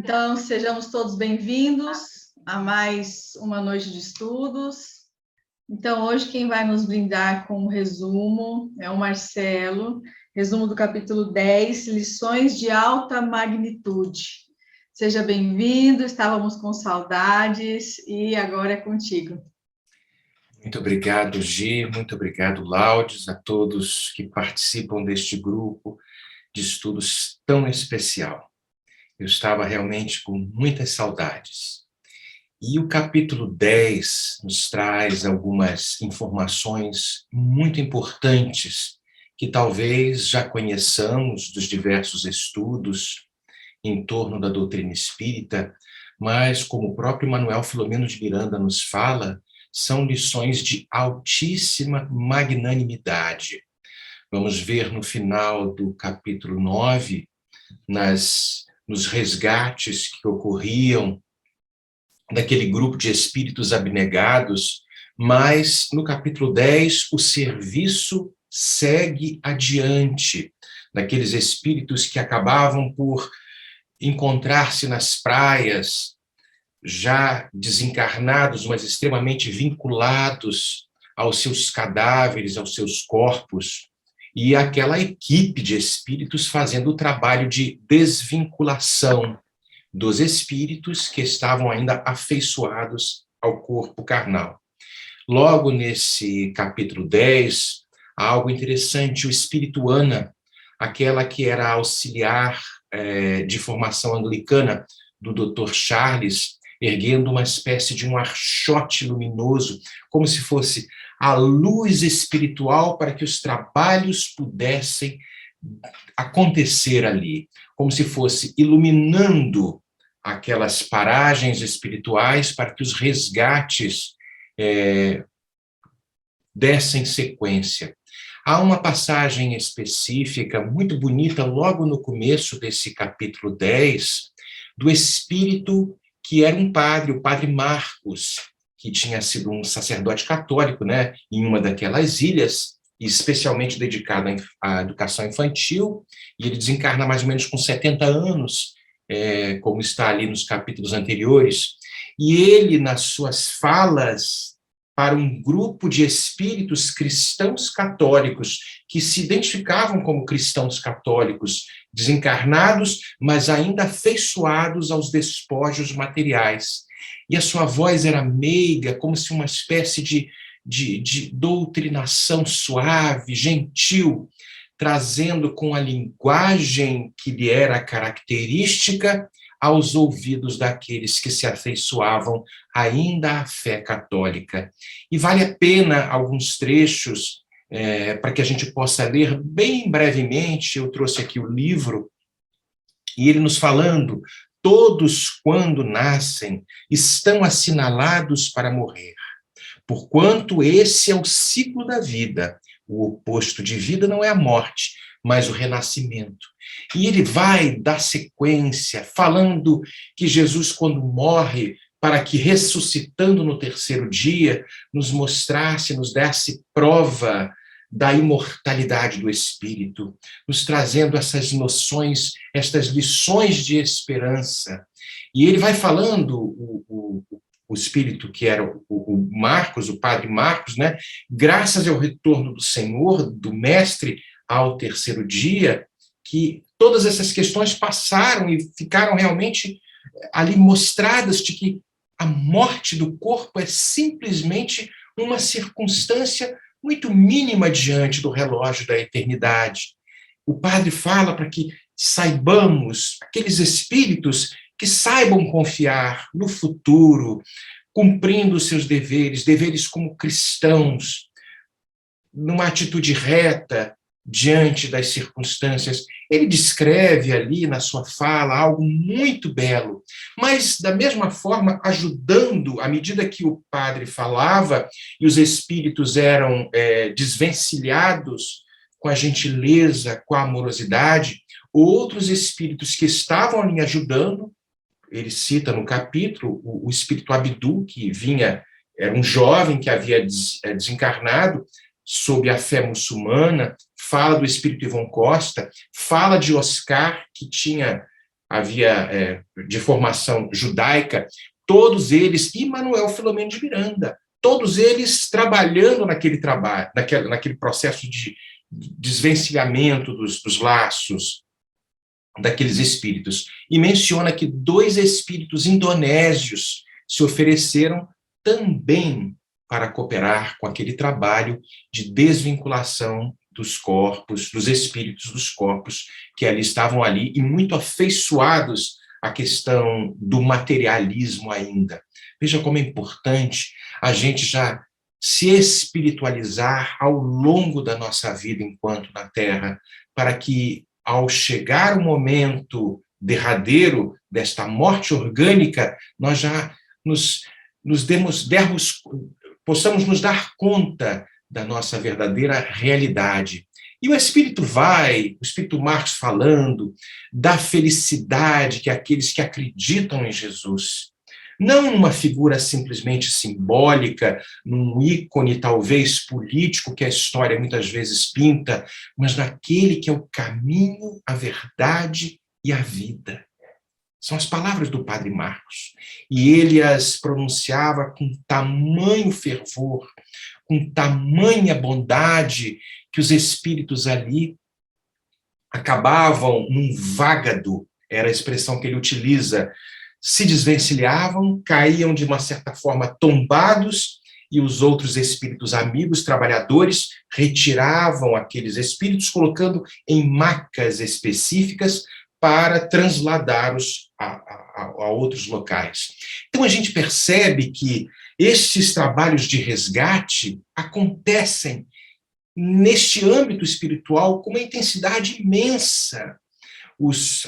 Então, sejamos todos bem-vindos a mais uma noite de estudos. Então, hoje quem vai nos brindar com um resumo é o Marcelo, resumo do capítulo 10, lições de alta magnitude. Seja bem-vindo, estávamos com saudades e agora é contigo. Muito obrigado, Gi, muito obrigado, Laudes, a todos que participam deste grupo de estudos tão especial. Eu estava realmente com muitas saudades. E o capítulo 10 nos traz algumas informações muito importantes que talvez já conheçamos dos diversos estudos em torno da doutrina espírita, mas, como o próprio Manuel Filomeno de Miranda nos fala, são lições de altíssima magnanimidade. Vamos ver no final do capítulo 9, nos resgates que ocorriam daquele grupo de espíritos abnegados, mas no capítulo 10 o serviço segue adiante, daqueles espíritos que acabavam por encontrar-se nas praias, já desencarnados, mas extremamente vinculados aos seus cadáveres, aos seus corpos, e aquela equipe de espíritos fazendo o trabalho de desvinculação dos espíritos que estavam ainda afeiçoados ao corpo carnal. Logo nesse capítulo 10, há algo interessante, o espírito Ana, aquela que era auxiliar de formação anglicana do Dr. Charles, erguendo uma espécie de um archote luminoso, como se fosse a luz espiritual para que os trabalhos pudessem acontecer ali, como se fosse iluminando aquelas paragens espirituais para que os resgates dessem sequência. Há uma passagem específica, muito bonita, logo no começo desse capítulo 10, do espírito que era um padre, o padre Marcos, que tinha sido um sacerdote católico, né, em uma daquelas ilhas, especialmente dedicado à educação infantil, e ele desencarna mais ou menos com 70 anos, como está ali nos capítulos anteriores, e ele, nas suas falas para um grupo de espíritos cristãos católicos, que se identificavam como cristãos católicos, desencarnados, mas ainda afeiçoados aos despojos materiais. E a sua voz era meiga, como se uma espécie de doutrinação suave, gentil, trazendo com a linguagem que lhe era característica aos ouvidos daqueles que se afeiçoavam ainda à fé católica. E vale a pena alguns trechos para que a gente possa ler bem brevemente. Eu trouxe aqui o livro, e ele nos falando: todos, quando nascem, estão assinalados para morrer, porquanto esse é o ciclo da vida. O oposto de vida não é a morte, mas o renascimento. E ele vai dar sequência, falando que Jesus, quando morre, para que ressuscitando no terceiro dia, nos mostrasse, nos desse prova da imortalidade do Espírito, nos trazendo essas noções, estas lições de esperança. E ele vai falando, o Espírito que era o Marcos, o Padre Marcos, né? Graças ao retorno do Senhor, do Mestre, ao terceiro dia, que todas essas questões passaram e ficaram realmente ali mostradas de que a morte do corpo é simplesmente uma circunstância muito mínima diante do relógio da eternidade. O padre fala para que saibamos, aqueles espíritos que saibam confiar no futuro, cumprindo os seus deveres como cristãos, numa atitude reta diante das circunstâncias. Ele descreve ali na sua fala algo muito belo, mas da mesma forma ajudando, à medida que o padre falava e os espíritos eram desvencilhados com a gentileza, com a amorosidade, outros espíritos que estavam ali ajudando. Ele cita no capítulo o espírito Abdu, que era um jovem que havia desencarnado sob a fé muçulmana, fala do espírito Ivon Costa, fala de Oscar, que tinha havia de formação judaica, todos eles, e Manuel Filomeno de Miranda, todos eles trabalhando naquele trabalho, naquele processo de desvencilhamento dos laços daqueles espíritos. E menciona que 2 espíritos indonésios se ofereceram também para cooperar com aquele trabalho de desvinculação dos corpos, dos espíritos dos corpos que ali estavam ali e muito afeiçoados à questão do materialismo ainda. Veja como é importante a gente já se espiritualizar ao longo da nossa vida enquanto na Terra, para que, ao chegar o momento derradeiro desta morte orgânica, nós já possamos nos dar conta da nossa verdadeira realidade. E o Espírito Marcos falando da felicidade que aqueles que acreditam em Jesus, não numa figura simplesmente simbólica, num ícone talvez político que a história muitas vezes pinta, mas naquele que é o caminho, a verdade e a vida. São as palavras do Padre Marcos. E ele as pronunciava com tamanho fervor, com tamanha bondade, que os espíritos ali acabavam num vágado, era a expressão que ele utiliza, se desvencilhavam, caíam de uma certa forma tombados, e os outros espíritos amigos, trabalhadores, retiravam aqueles espíritos, colocando em macas específicas para transladá-los a outros locais. Então a gente percebe que estes trabalhos de resgate acontecem neste âmbito espiritual com uma intensidade imensa.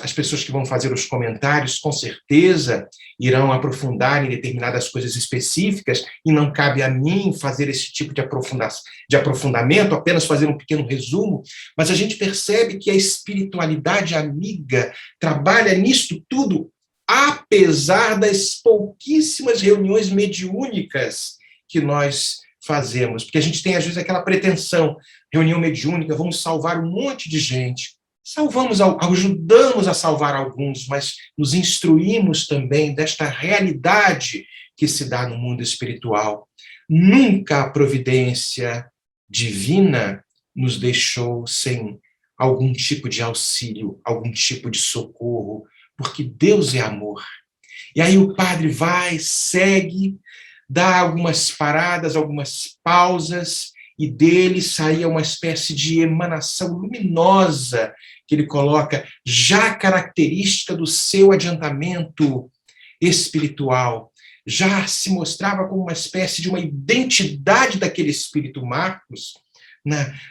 As pessoas que vão fazer os comentários, com certeza, irão aprofundar em determinadas coisas específicas, e não cabe a mim fazer esse tipo de aprofundamento, apenas fazer um pequeno resumo, mas a gente percebe que a espiritualidade amiga trabalha nisto tudo, apesar das pouquíssimas reuniões mediúnicas que nós fazemos, porque a gente tem, às vezes, aquela pretensão, reunião mediúnica, vamos salvar um monte de gente. Ajudamos a salvar alguns, mas nos instruímos também desta realidade que se dá no mundo espiritual. Nunca a providência divina nos deixou sem algum tipo de auxílio, algum tipo de socorro, porque Deus é amor. E aí o padre segue, dá algumas paradas, algumas pausas, e dele saía uma espécie de emanação luminosa que ele coloca, já característica do seu adiantamento espiritual. Já se mostrava como uma espécie de uma identidade daquele espírito Marcos,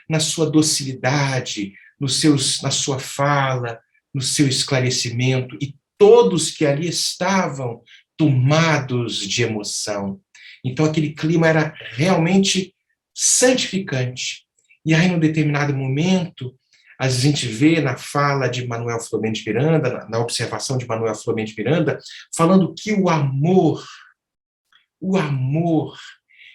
na sua docilidade, na sua fala, no seu esclarecimento, e todos que ali estavam tomados de emoção. Então aquele clima era realmente santificante. E aí, num determinado momento, a gente vê na fala de Manuel Filomeno de Miranda, na observação de Manuel Filomeno de Miranda, falando que o amor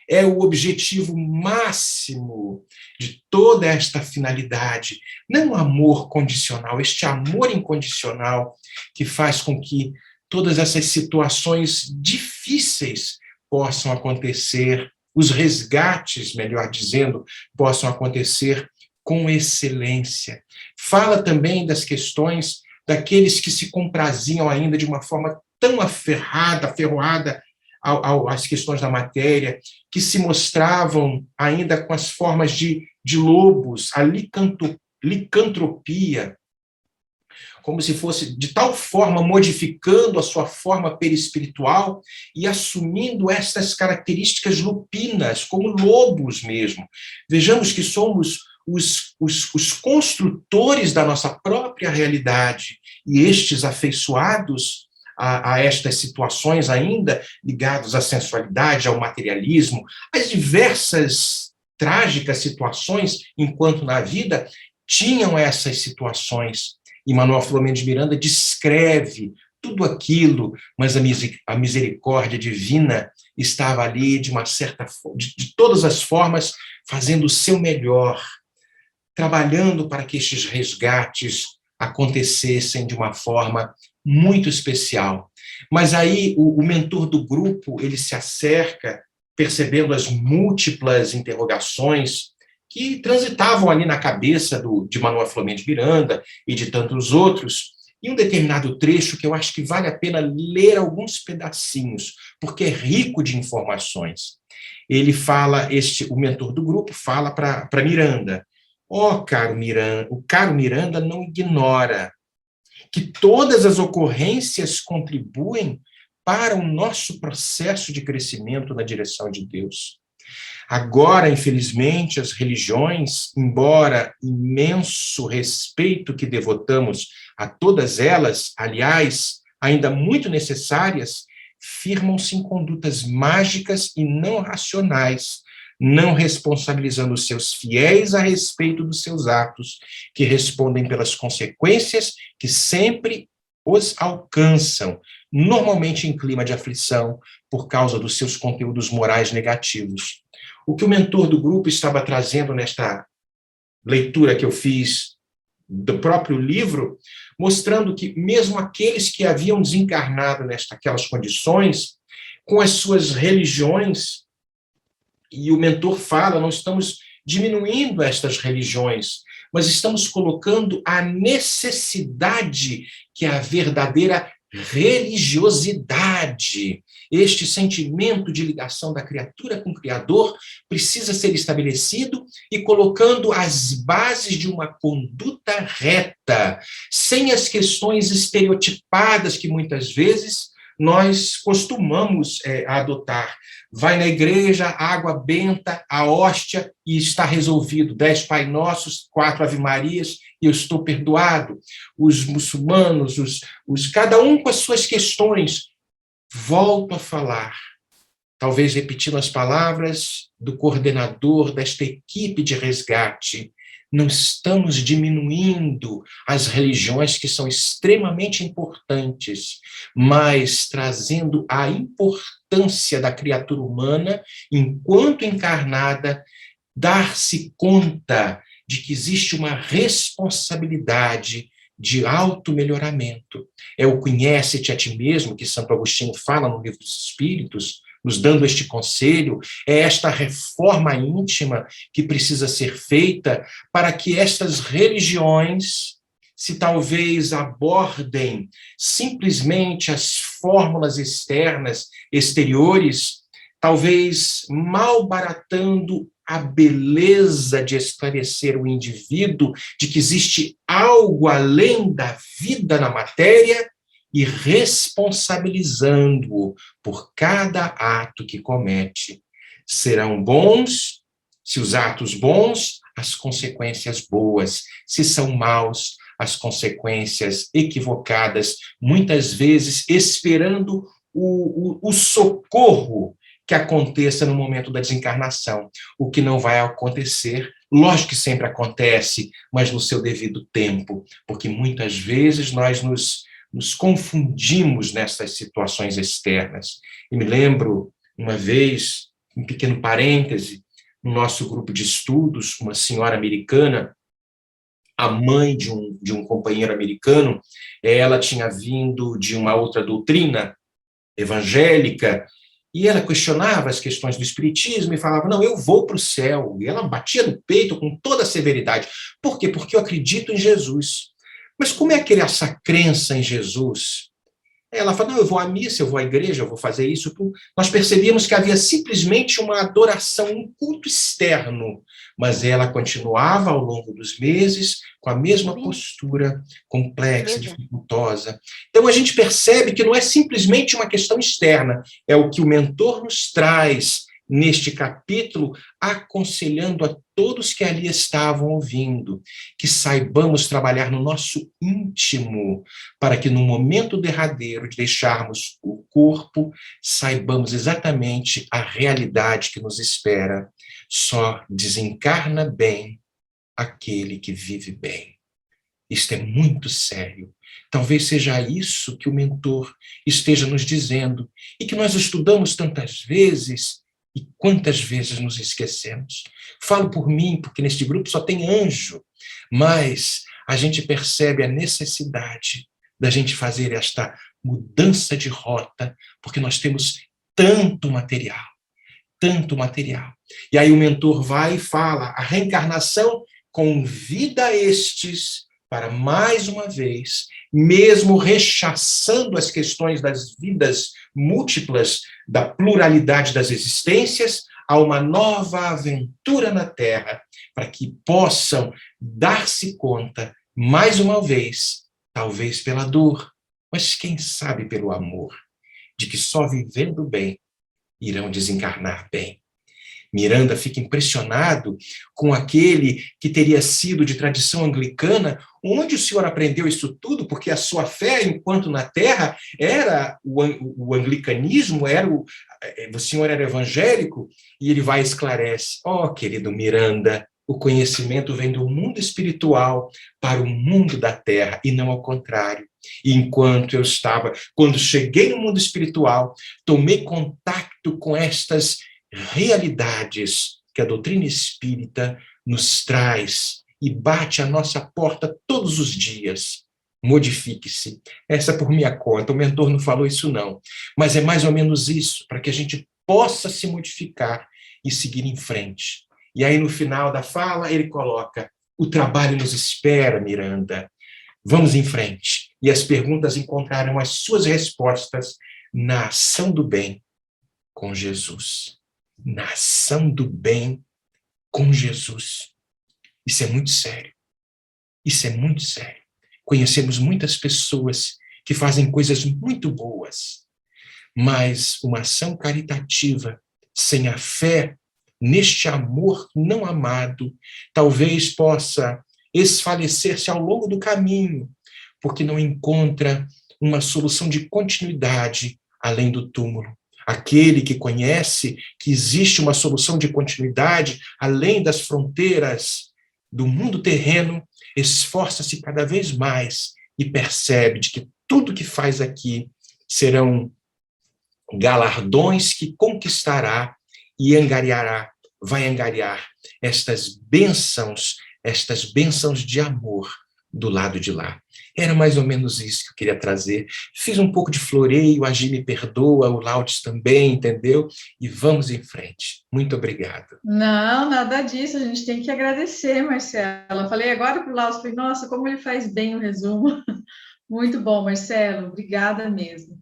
é o objetivo máximo de toda esta finalidade. Não o amor condicional, este amor incondicional que faz com que todas essas situações difíceis possam acontecer, os resgates, melhor dizendo, possam acontecer com excelência. Fala também das questões daqueles que se compraziam ainda de uma forma tão aferroada às questões da matéria, que se mostravam ainda com as formas de lobos, a licantropia, como se fosse de tal forma modificando a sua forma perispiritual e assumindo estas características lupinas, como lobos mesmo. Vejamos que somos os construtores da nossa própria realidade, e estes afeiçoados a estas situações ainda ligados à sensualidade, ao materialismo, às diversas trágicas situações enquanto na vida tinham essas situações. E Manuel Filomeno de Miranda descreve tudo aquilo, mas a misericórdia divina estava ali de uma certa de todas as formas, fazendo o seu melhor, trabalhando para que estes resgates acontecessem de uma forma muito especial. Mas aí o mentor do grupo, ele se acerca, percebendo as múltiplas interrogações que transitavam ali na cabeça de Manuel Filomeno de Miranda e de tantos outros, em um determinado trecho que eu acho que vale a pena ler alguns pedacinhos, porque é rico de informações. Ele fala, o mentor do grupo fala para Miranda: caro Miranda, o caro Miranda não ignora que todas as ocorrências contribuem para o nosso processo de crescimento na direção de Deus. Agora, infelizmente, as religiões, embora imenso respeito que devotamos a todas elas, aliás, ainda muito necessárias, firmam-se em condutas mágicas e não racionais, não responsabilizando os seus fiéis a respeito dos seus atos, que respondem pelas consequências que sempre os alcançam, normalmente em clima de aflição, por causa dos seus conteúdos morais negativos. O que o mentor do grupo estava trazendo nesta leitura que eu fiz do próprio livro, mostrando que mesmo aqueles que haviam desencarnado aquelas condições, com as suas religiões, e o mentor fala, não estamos diminuindo estas religiões, mas estamos colocando a necessidade que é a verdadeira religiosidade. Este sentimento de ligação da criatura com o Criador precisa ser estabelecido e colocando as bases de uma conduta reta, sem as questões estereotipadas que muitas vezes nós costumamos adotar. Vai na igreja, água benta, a hóstia, e está resolvido. 10 Pai Nossos, 4 Ave Marias, e eu estou perdoado. Os muçulmanos, cada um com as suas questões. Volto a falar, talvez repetindo as palavras do coordenador desta equipe de resgate. Não estamos diminuindo as religiões que são extremamente importantes, mas trazendo a importância da criatura humana, enquanto encarnada, dar-se conta de que existe uma responsabilidade de auto-melhoramento. É o conhece-te a ti mesmo, que Santo Agostinho fala no Livro dos Espíritos, nos dando este conselho, é esta reforma íntima que precisa ser feita para que estas religiões, se talvez abordem simplesmente as fórmulas externas, exteriores, talvez malbaratando a beleza de esclarecer o indivíduo de que existe algo além da vida na matéria e responsabilizando-o por cada ato que comete. Serão bons, se os atos bons, as consequências boas. Se são maus, as consequências equivocadas, muitas vezes esperando o socorro que aconteça no momento da desencarnação, o que não vai acontecer. Lógico que sempre acontece, mas no seu devido tempo, porque muitas vezes nós nos confundimos nessas situações externas. E me lembro, uma vez, um pequeno parêntese, no nosso grupo de estudos, uma senhora americana, a mãe de um companheiro americano, ela tinha vindo de uma outra doutrina evangélica, e ela questionava as questões do espiritismo e falava, não, eu vou para o céu. E ela batia no peito com toda a severidade. Por quê? Porque eu acredito em Jesus. Mas como é que é essa crença em Jesus? Ela fala, não, eu vou à missa, eu vou à igreja, eu vou fazer isso. Nós percebíamos que havia simplesmente uma adoração, um culto externo, mas ela continuava ao longo dos meses com a mesma postura complexa, dificultosa. Então a gente percebe que não é simplesmente uma questão externa, é o que o mentor nos traz neste capítulo, aconselhando a todos que ali estavam ouvindo, que saibamos trabalhar no nosso íntimo, para que no momento derradeiro de deixarmos o corpo, saibamos exatamente a realidade que nos espera. Só desencarna bem aquele que vive bem. Isto é muito sério. Talvez seja isso que o mentor esteja nos dizendo, e que nós estudamos tantas vezes, e quantas vezes nos esquecemos. Falo por mim, porque neste grupo só tem anjo, mas a gente percebe a necessidade da gente fazer esta mudança de rota, porque nós temos tanto material, tanto material. E aí o mentor vai e fala, a reencarnação convida estes para, mais uma vez, mesmo rechaçando as questões das vidas múltiplas, da pluralidade das existências, a uma nova aventura na Terra, para que possam dar-se conta, mais uma vez, talvez pela dor, mas quem sabe pelo amor, de que só vivendo bem irão desencarnar bem. Miranda fica impressionado com aquele que teria sido de tradição anglicana. Onde o senhor aprendeu isso tudo? Porque a sua fé, enquanto na Terra, era o anglicanismo, o senhor era evangélico, e ele vai e esclarece. Querido Miranda, o conhecimento vem do mundo espiritual para o mundo da Terra, e não ao contrário. E quando cheguei no mundo espiritual, tomei contato com estas realidades que a doutrina espírita nos traz e bate à nossa porta todos os dias. Modifique-se. Essa por minha conta, o mentor não falou isso não, mas é mais ou menos isso, para que a gente possa se modificar e seguir em frente. E aí no final da fala ele coloca, o trabalho nos espera, Miranda, vamos em frente. E as perguntas encontrarão as suas respostas na ação do bem com Jesus. Na ação do bem com Jesus. Isso é muito sério. Isso é muito sério. Conhecemos muitas pessoas que fazem coisas muito boas, mas uma ação caritativa sem a fé neste amor não amado talvez possa esfalecer-se ao longo do caminho, porque não encontra uma solução de continuidade além do túmulo. Aquele que conhece que existe uma solução de continuidade além das fronteiras do mundo terreno, esforça-se cada vez mais e percebe de que tudo que faz aqui serão galardões que conquistará e vai angariar estas bênçãos de amor do lado de lá. Era mais ou menos isso que eu queria trazer. Fiz um pouco de floreio, a Gi me perdoa, o Laudes também, entendeu? E vamos em frente. Muito obrigado. Não, nada disso, a gente tem que agradecer, Marcelo. Eu falei agora para o Laudes, falei, nossa, como ele faz bem o resumo. Muito bom, Marcelo, obrigada mesmo.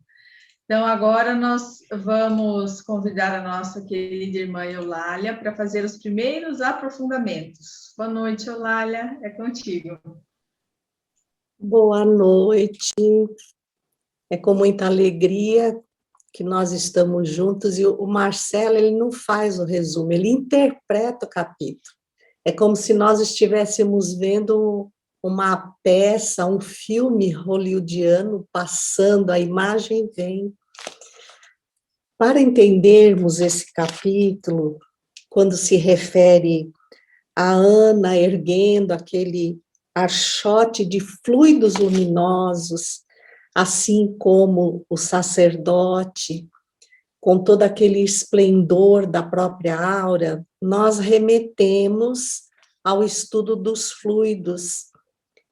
Então, agora nós vamos convidar a nossa querida irmã Eulália para fazer os primeiros aprofundamentos. Boa noite, Eulália, é contigo. Boa noite, é com muita alegria que nós estamos juntos, e o Marcelo, ele não faz o resumo, ele interpreta o capítulo, é como se nós estivéssemos vendo uma peça, um filme hollywoodiano passando, a imagem vem. Para entendermos esse capítulo, quando se refere a Ana erguendo aquele archote de fluidos luminosos, assim como o sacerdote, com todo aquele esplendor da própria aura, nós remetemos ao estudo dos fluidos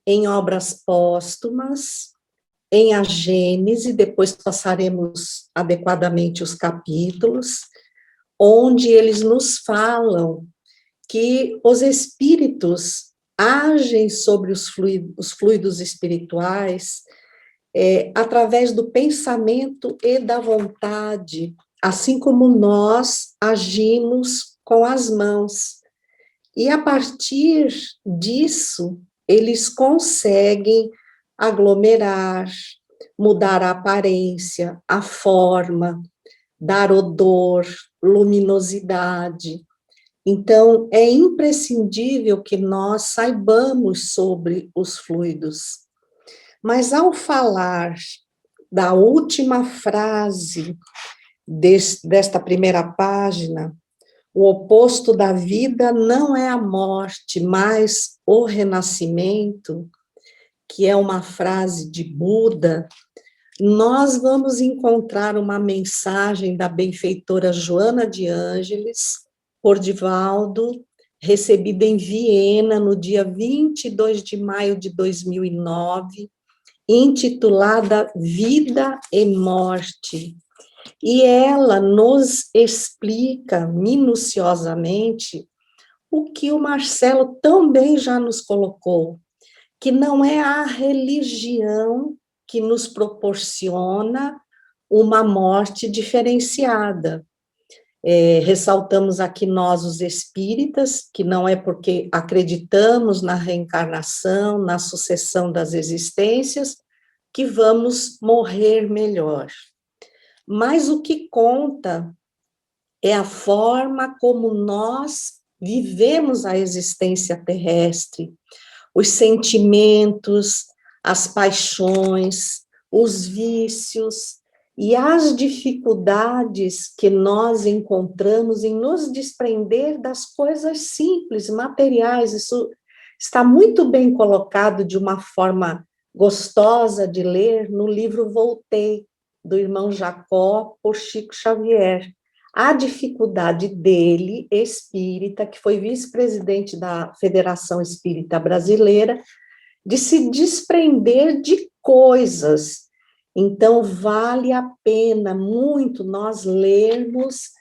em obras póstumas, em A Gênese, depois passaremos adequadamente os capítulos, onde eles nos falam que os espíritos agem sobre os fluidos espirituais através do pensamento e da vontade, assim como nós agimos com as mãos. E a partir disso, eles conseguem aglomerar, mudar a aparência, a forma, dar odor, luminosidade. Então, é imprescindível que nós saibamos sobre os fluidos. Mas, ao falar da última frase desta primeira página, o oposto da vida não é a morte, mas o renascimento, que é uma frase de Buda, nós vamos encontrar uma mensagem da benfeitora Joana de Ângeles, por Divaldo, recebida em Viena no dia 22 de maio de 2009, intitulada Vida e Morte. E ela nos explica minuciosamente o que o Marcelo também já nos colocou, que não é a religião que nos proporciona uma morte diferenciada. Ressaltamos aqui nós, os espíritas, que não é porque acreditamos na reencarnação, na sucessão das existências, que vamos morrer melhor. Mas o que conta é a forma como nós vivemos a existência terrestre, os sentimentos, as paixões, os vícios e as dificuldades que nós encontramos em nos desprender das coisas simples, materiais. Isso está muito bem colocado de uma forma gostosa de ler no livro Voltei, do irmão Jacó, por Chico Xavier. A dificuldade dele, espírita, que foi vice-presidente da Federação Espírita Brasileira, de se desprender de coisas. Então, vale a pena muito nós lermos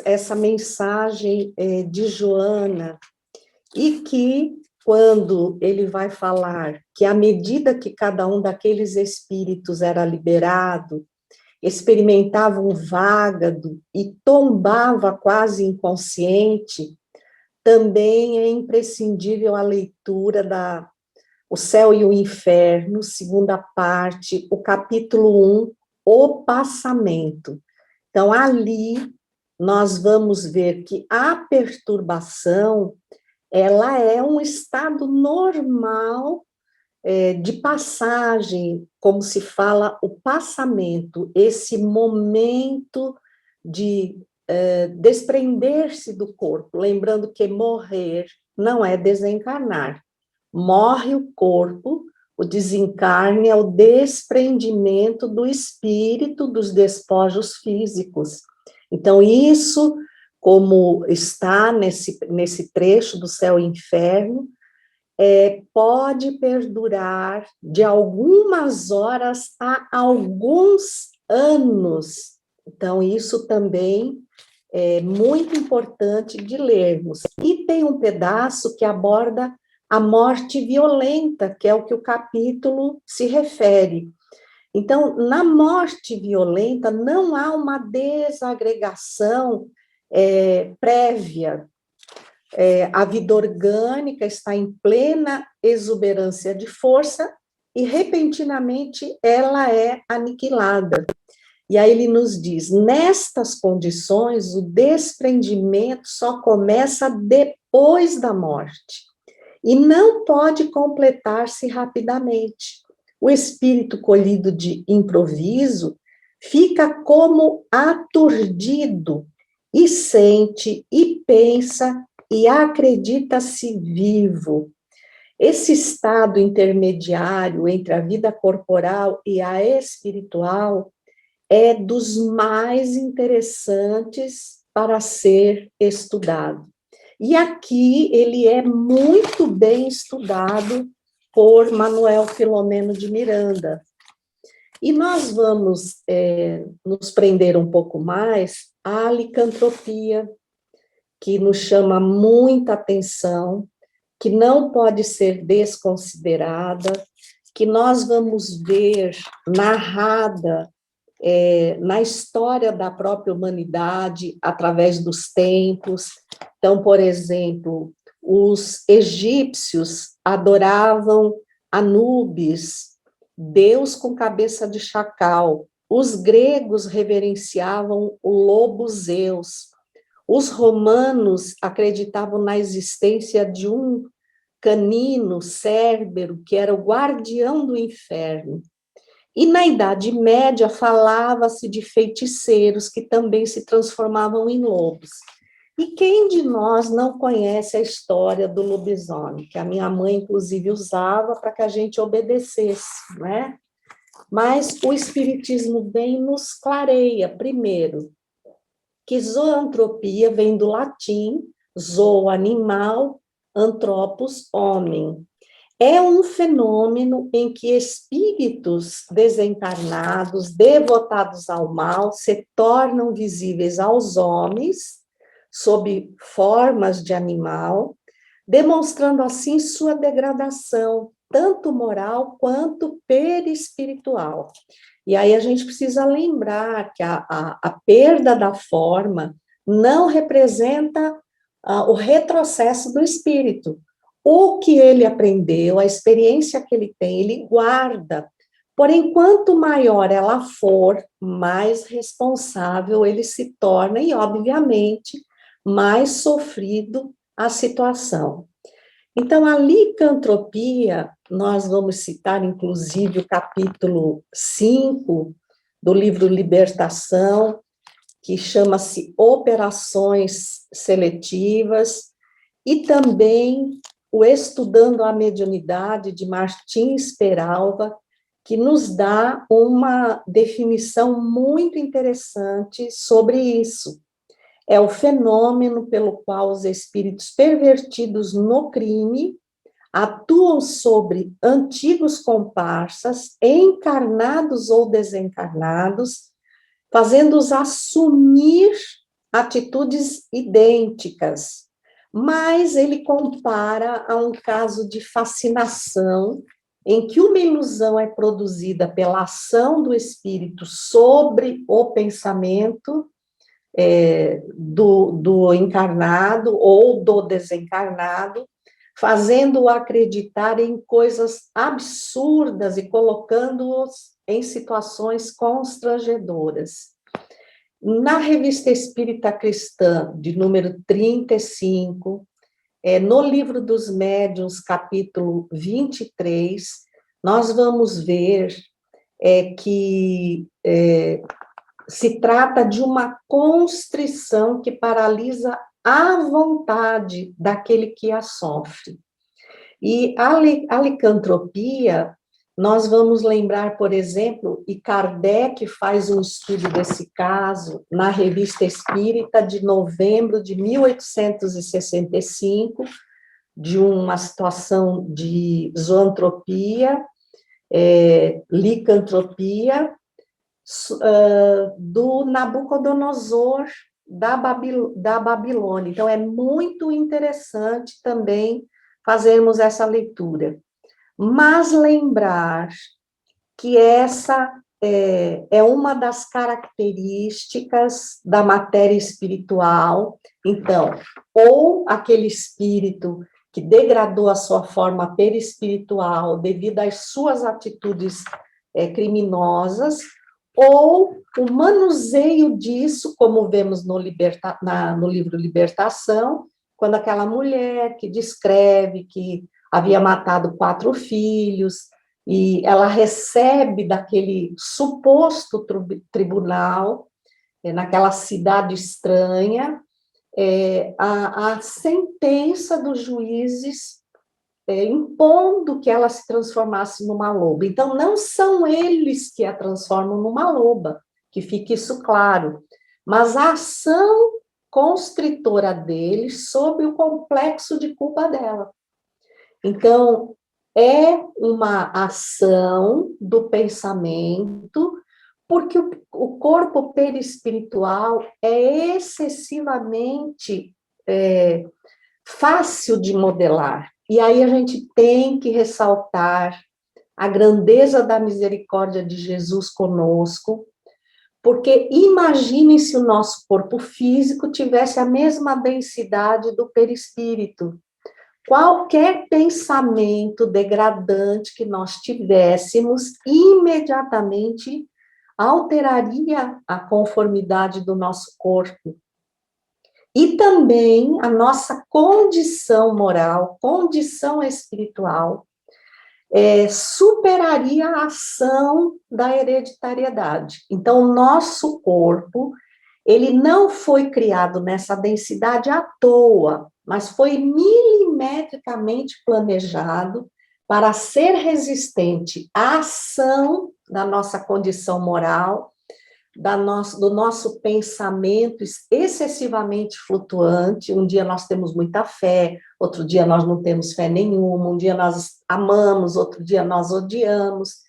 essa mensagem de Joana, e que, quando ele vai falar que, à medida que cada um daqueles espíritos era liberado, experimentava um vágado e tombava quase inconsciente, também é imprescindível a leitura da O Céu e o Inferno, segunda parte, o capítulo 1, O Passamento. Então, ali, nós vamos ver que a perturbação, ela é um estado normal de passagem, como se fala, o passamento, esse momento de desprender-se do corpo, lembrando que morrer não é desencarnar. Morre o corpo, o desencarne é o desprendimento do espírito dos despojos físicos. Então, isso, como está nesse trecho do Céu e Inferno, pode perdurar de algumas horas a alguns anos. Então, isso também é muito importante de lermos. E tem um pedaço que aborda a morte violenta, que é o que o capítulo se refere. Então, na morte violenta, não há uma desagregação prévia. A vida orgânica está em plena exuberância de força e, repentinamente, ela é aniquilada. E aí ele nos diz, nestas condições, o desprendimento só começa depois da morte e não pode completar-se rapidamente. O espírito colhido de improviso fica como aturdido e sente e pensa e acredita-se vivo. Esse estado intermediário entre a vida corporal e a espiritual é dos mais interessantes para ser estudado. E aqui ele é muito bem estudado por Manuel Filomeno de Miranda. E nós vamos nos prender um pouco mais à licantropia, que nos chama muita atenção, que não pode ser desconsiderada, que nós vamos ver narrada na história da própria humanidade, através dos tempos. Então, por exemplo, os egípcios adoravam Anubis, Deus com cabeça de chacal. Os gregos reverenciavam o lobo Zeus. Os romanos acreditavam na existência de um canino, Cérbero, que era o guardião do inferno. E na Idade Média falava-se de feiticeiros que também se transformavam em lobos. E quem de nós não conhece a história do lobisomem, que a minha mãe, inclusive, usava para que a gente obedecesse, né? Mas o Espiritismo vem e nos clareia, primeiro, que zoantropia vem do latim, zoo, animal, antropos, homem. é um fenômeno em que espíritos desencarnados, devotados ao mal, se tornam visíveis aos homens, sob formas de animal, demonstrando assim sua degradação, tanto moral quanto perispiritual. E aí a gente precisa lembrar que a perda da forma não representa o retrocesso do espírito. O que ele aprendeu, a experiência que ele tem, ele guarda. Porém, quanto maior ela for, mais responsável ele se torna e, obviamente, mais sofrido a situação. Então, a licantropia, nós vamos citar, inclusive, o capítulo 5 do livro Libertação, que chama-se Operações Seletivas, e também o Estudando a Mediunidade, de Martins Peralva, que nos dá uma definição muito interessante sobre isso. É o fenômeno pelo qual os espíritos pervertidos no crime atuam sobre antigos comparsas, encarnados ou desencarnados, fazendo-os assumir atitudes idênticas. Mas ele compara a um caso de fascinação, em que uma ilusão é produzida pela ação do espírito sobre o pensamento do encarnado ou do desencarnado, fazendo-o acreditar em coisas absurdas e colocando-os em situações constrangedoras. Na Revista Espírita Cristã, de número 35, no Livro dos Médiuns, capítulo 23, nós vamos ver que se trata de uma constrição que paralisa a vontade daquele que a sofre. E a licantropia, nós vamos lembrar, por exemplo, e Kardec faz um estudo desse caso na Revista Espírita de novembro de 1865, de uma situação de zoantropia, licantropia, do Nabucodonosor da Babilônia. Então, é muito interessante também fazermos essa leitura. Mas lembrar que essa é uma das características da matéria espiritual. Então, ou aquele espírito que degradou a sua forma perispiritual devido às suas atitudes criminosas, ou o manuseio disso, como vemos no livro Libertação, quando aquela mulher que descreve que havia matado 4 filhos, e ela recebe daquele suposto tribunal, naquela cidade estranha, a sentença dos juízes impondo que ela se transformasse numa loba. Então, não são eles que a transformam numa loba, que fique isso claro, mas a ação constritora deles sobre o complexo de culpa dela. Então, é uma ação do pensamento, porque o corpo perispiritual é excessivamente fácil de modelar. E aí a gente tem que ressaltar a grandeza da misericórdia de Jesus conosco, porque imaginem se o nosso corpo físico tivesse a mesma densidade do perispírito. Qualquer pensamento degradante que nós tivéssemos, imediatamente alteraria a conformidade do nosso corpo. E também a nossa condição moral, condição espiritual, superaria a ação da hereditariedade. Então, o nosso corpo, ele não foi criado nessa densidade à toa, mas foi milimetricamente planejado para ser resistente à ação da nossa condição moral, do nosso pensamento excessivamente flutuante. Um dia nós temos muita fé, outro dia nós não temos fé nenhuma, um dia nós amamos, outro dia nós odiamos.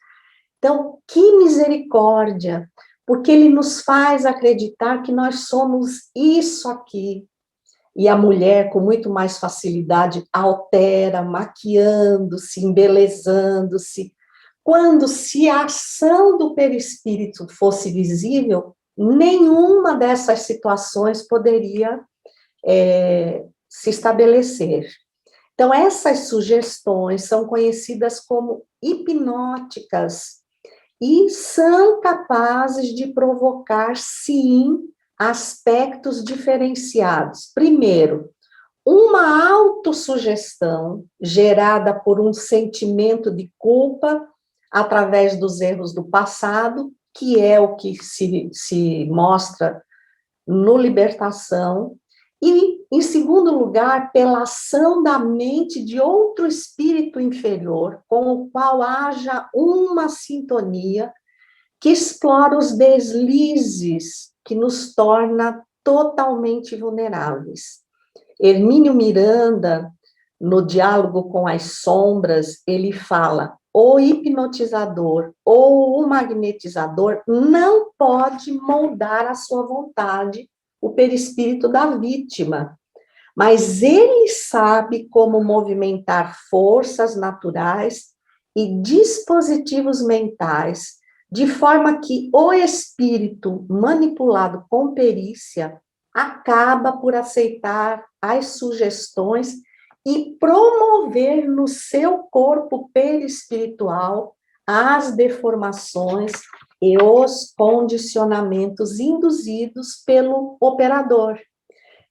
Então, que misericórdia, porque ele nos faz acreditar que nós somos isso aqui. E a mulher, com muito mais facilidade, altera, maquiando-se, embelezando-se. Quando, se a ação do perispírito fosse visível, nenhuma dessas situações poderia se estabelecer. Então, essas sugestões são conhecidas como hipnóticas e são capazes de provocar, sim, aspectos diferenciados. Primeiro, uma autossugestão gerada por um sentimento de culpa através dos erros do passado, que é o que se mostra no Libertação, e, em segundo lugar, pela ação da mente de outro espírito inferior, com o qual haja uma sintonia que explora os deslizes que nos torna totalmente vulneráveis. Hermínio Miranda, no Diálogo com as Sombras, ele fala: o hipnotizador ou o magnetizador não pode moldar à sua vontade o perispírito da vítima, mas ele sabe como movimentar forças naturais e dispositivos mentais, de forma que o espírito manipulado com perícia acaba por aceitar as sugestões e promover no seu corpo perispiritual as deformações e os condicionamentos induzidos pelo operador,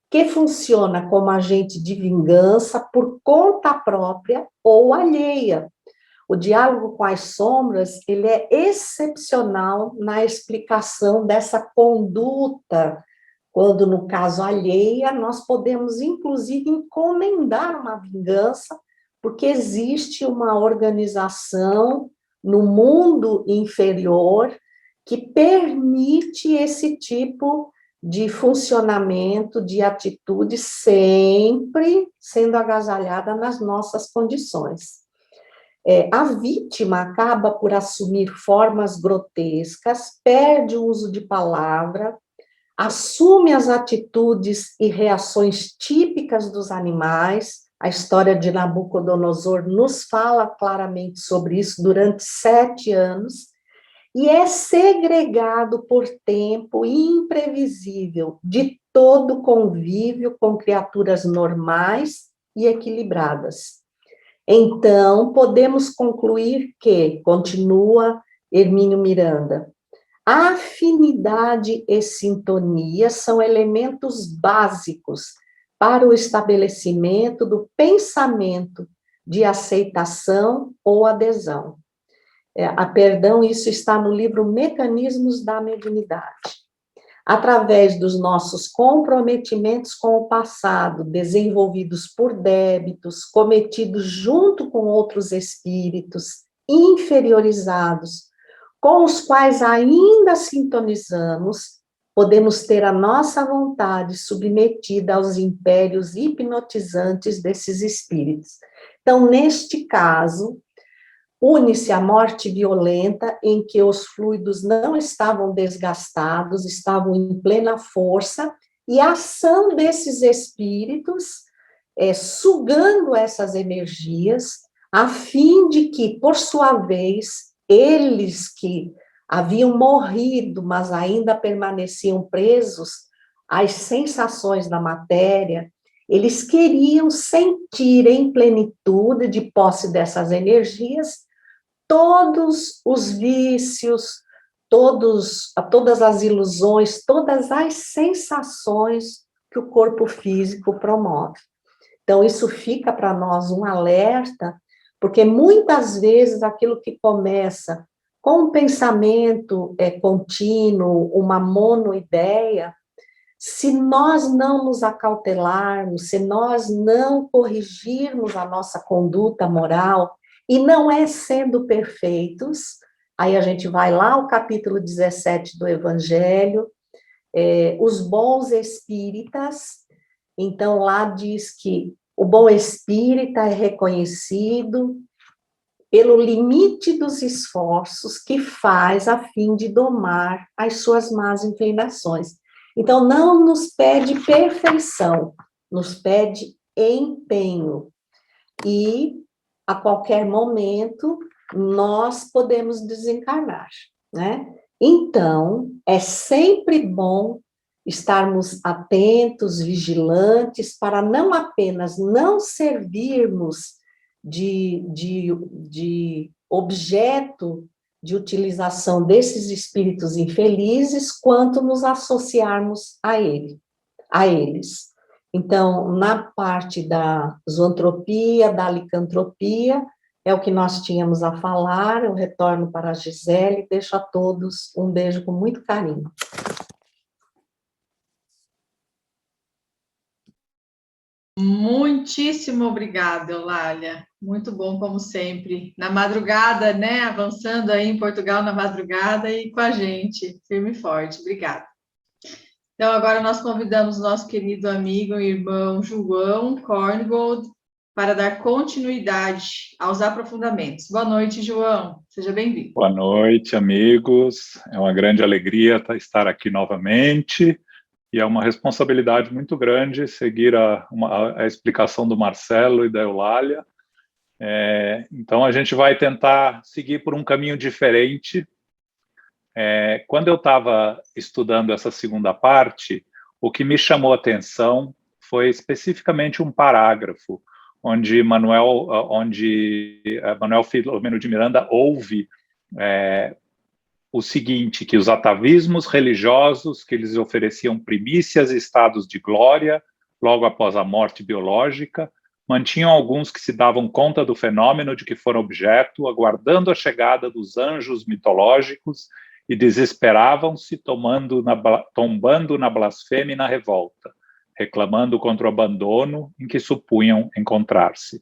que funciona como agente de vingança por conta própria ou alheia. O Diálogo com as Sombras, ele é excepcional na explicação dessa conduta, quando, no caso alheia, nós podemos, inclusive, encomendar uma vingança, porque existe uma organização no mundo inferior que permite esse tipo de funcionamento, de atitude, sempre sendo agasalhada nas nossas condições. A vítima acaba por assumir formas grotescas, perde o uso de palavra, assume as atitudes e reações típicas dos animais. A história de Nabucodonosor nos fala claramente sobre isso durante 7 anos, e é segregado por tempo imprevisível de todo convívio com criaturas normais e equilibradas. Então, podemos concluir que, continua Hermínio Miranda, afinidade e sintonia são elementos básicos para o estabelecimento do pensamento de aceitação ou adesão. Isso está no livro Mecanismos da Mediunidade. Através dos nossos comprometimentos com o passado, desenvolvidos por débitos, cometidos junto com outros espíritos inferiorizados, com os quais ainda sintonizamos, podemos ter a nossa vontade submetida aos impérios hipnotizantes desses espíritos. Então, neste caso, une-se a morte violenta, em que os fluidos não estavam desgastados, estavam em plena força, e a ação desses espíritos sugando essas energias, a fim de que, por sua vez, eles que haviam morrido, mas ainda permaneciam presos às sensações da matéria, eles queriam sentir em plenitude, de posse dessas energias, todos os vícios, todas as ilusões, todas as sensações que o corpo físico promove. Então, isso fica para nós um alerta, porque muitas vezes aquilo que começa com um pensamento contínuo, uma monoideia, se nós não nos acautelarmos, se nós não corrigirmos a nossa conduta moral, e não é sendo perfeitos, Aí a gente vai lá ao capítulo 17 do Evangelho, os bons espíritas. Então, lá diz que o bom espírita é reconhecido pelo limite dos esforços que faz a fim de domar as suas más inclinações. Então, não nos pede perfeição, nos pede empenho. E, a qualquer momento, nós podemos desencarnar, né? Então, é sempre bom estarmos atentos, vigilantes, para não apenas não servirmos de objeto de utilização desses espíritos infelizes, quanto nos associarmos a eles. Então, na parte da zoantropia, da licantropia, é o que nós tínhamos a falar. Eu retorno para a Gisele, deixo a todos um beijo com muito carinho. Muitíssimo obrigada, Eulália. Muito bom, como sempre. Na madrugada, né? Avançando aí em Portugal na madrugada e com a gente, firme e forte. Obrigada. Então, agora nós convidamos nosso querido amigo e irmão João Korngold para dar continuidade aos aprofundamentos. Boa noite, João. Seja bem-vindo. Boa noite, amigos. É uma grande alegria estar aqui novamente. E é uma responsabilidade muito grande seguir a explicação do Marcelo e da Eulália. Então, a gente vai tentar seguir por um caminho diferente. Quando eu estava estudando essa segunda parte, o que me chamou a atenção foi especificamente um parágrafo, onde Manuel Filomeno de Miranda ouve o seguinte, que os atavismos religiosos que eles ofereciam primícias e estados de glória logo após a morte biológica, mantinham alguns que se davam conta do fenômeno de que foram objeto, aguardando a chegada dos anjos mitológicos e desesperavam-se tombando na blasfêmia e na revolta, reclamando contra o abandono em que supunham encontrar-se.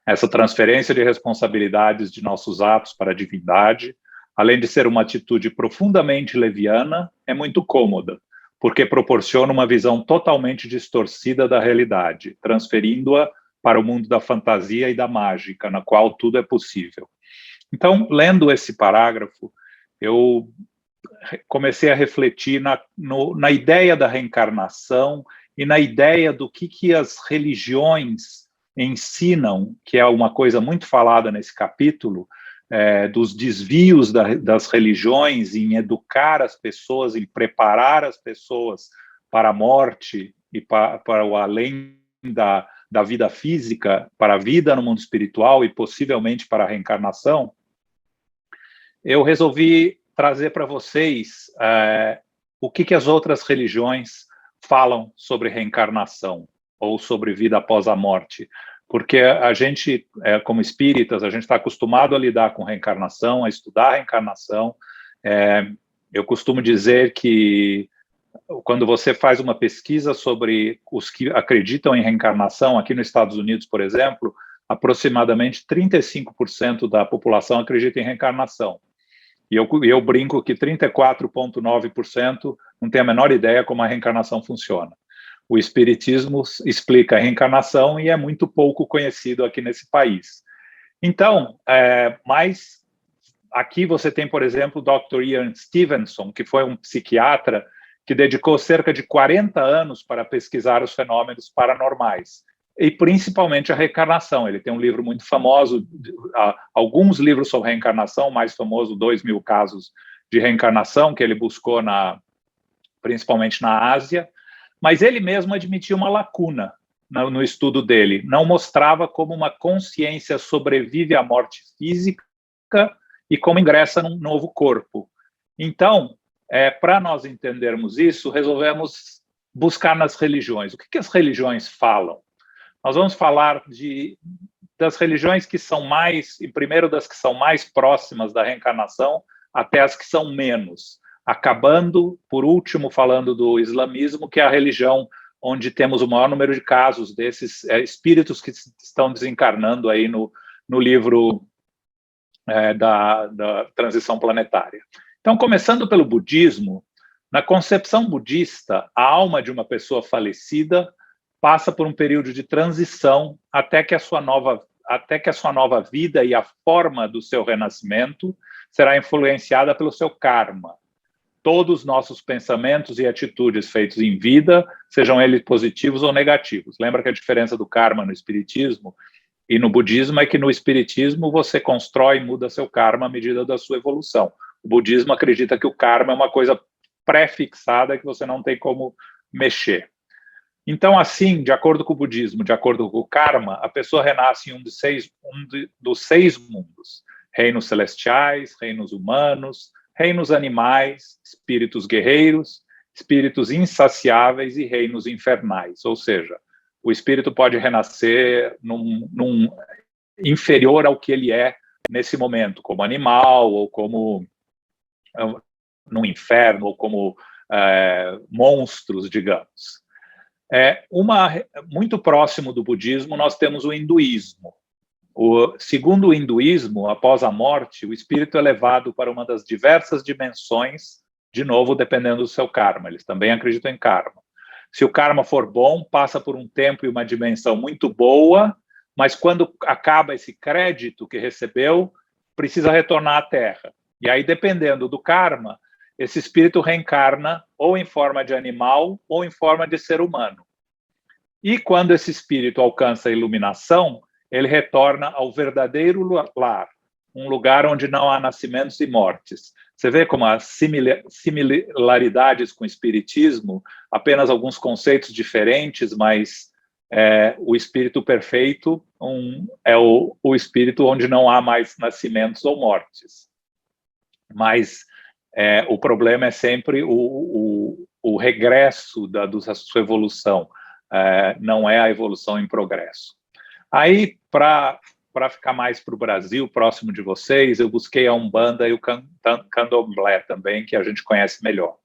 Essa transferência de responsabilidades de nossos atos para a divindade, além de ser uma atitude profundamente leviana, é muito cômoda, porque proporciona uma visão totalmente distorcida da realidade, transferindo-a para o mundo da fantasia e da mágica, na qual tudo é possível. Então, lendo esse parágrafo, eu comecei a refletir na ideia da reencarnação e na ideia do que as religiões ensinam, que é uma coisa muito falada nesse capítulo, dos desvios das religiões em educar as pessoas, em preparar as pessoas para a morte e para o além da vida física, para a vida no mundo espiritual e possivelmente para a reencarnação. Eu resolvi trazer para vocês o que as outras religiões falam sobre reencarnação ou sobre vida após a morte. Porque a gente, como espíritas, a gente está acostumado a lidar com reencarnação, a estudar a reencarnação. Eu costumo dizer que quando você faz uma pesquisa sobre os que acreditam em reencarnação, aqui nos Estados Unidos, por exemplo, aproximadamente 35% da população acredita em reencarnação. E eu brinco que 34,9% não tem a menor ideia como a reencarnação funciona. O Espiritismo explica a reencarnação e é muito pouco conhecido aqui nesse país. Então, mas aqui você tem, por exemplo, o Dr. Ian Stevenson, que foi um psiquiatra que dedicou cerca de 40 anos para pesquisar os fenômenos paranormais, e principalmente a reencarnação. Ele tem um livro muito famoso, alguns livros sobre reencarnação, o mais famoso, 2.000 casos de reencarnação, que ele buscou principalmente na Ásia, mas ele mesmo admitiu uma lacuna no estudo dele. Não mostrava como uma consciência sobrevive à morte física e como ingressa num novo corpo. Então, para nós entendermos isso, resolvemos buscar nas religiões. O que as religiões falam? Nós vamos falar das religiões que são primeiro das que são mais próximas da reencarnação, até as que são menos. Acabando, por último, falando do islamismo, que é a religião onde temos o maior número de casos desses espíritos que estão desencarnando aí no livro da transição planetária. Então, começando pelo budismo, na concepção budista, a alma de uma pessoa falecida passa por um período de transição até que a sua nova vida e a forma do seu renascimento será influenciada pelo seu karma. Todos os nossos pensamentos e atitudes feitos em vida, sejam eles positivos ou negativos. Lembra que a diferença do karma no espiritismo e no budismo é que no espiritismo você constrói e muda seu karma à medida da sua evolução. O budismo acredita que o karma é uma coisa pré-fixada que você não tem como mexer. Então, assim, de acordo com o budismo, de acordo com o karma, a pessoa renasce em um dos seis mundos: reinos celestiais, reinos humanos, reinos animais, espíritos guerreiros, espíritos insaciáveis e reinos infernais. Ou seja, o espírito pode renascer num inferior ao que ele é nesse momento, como animal, ou como no inferno, ou como monstros, digamos. Muito próximo do budismo, nós temos o hinduísmo. Segundo o hinduísmo, após a morte, o espírito é levado para uma das diversas dimensões, de novo, dependendo do seu karma. Eles também acreditam em karma. Se o karma for bom, passa por um tempo e uma dimensão muito boa, mas quando acaba esse crédito que recebeu, precisa retornar à Terra. E aí, dependendo do karma, esse espírito reencarna ou em forma de animal ou em forma de ser humano. E quando esse espírito alcança a iluminação, ele retorna ao verdadeiro lar, um lugar onde não há nascimentos e mortes. Você vê como há similaridades com o espiritismo, apenas alguns conceitos diferentes, mas o espírito perfeito é o espírito onde não há mais nascimentos ou mortes. Mas o problema é sempre o regresso da sua evolução, não é a evolução em progresso. Aí, para ficar mais para o Brasil, próximo de vocês, eu busquei a Umbanda e o Candomblé também, que a gente conhece melhor.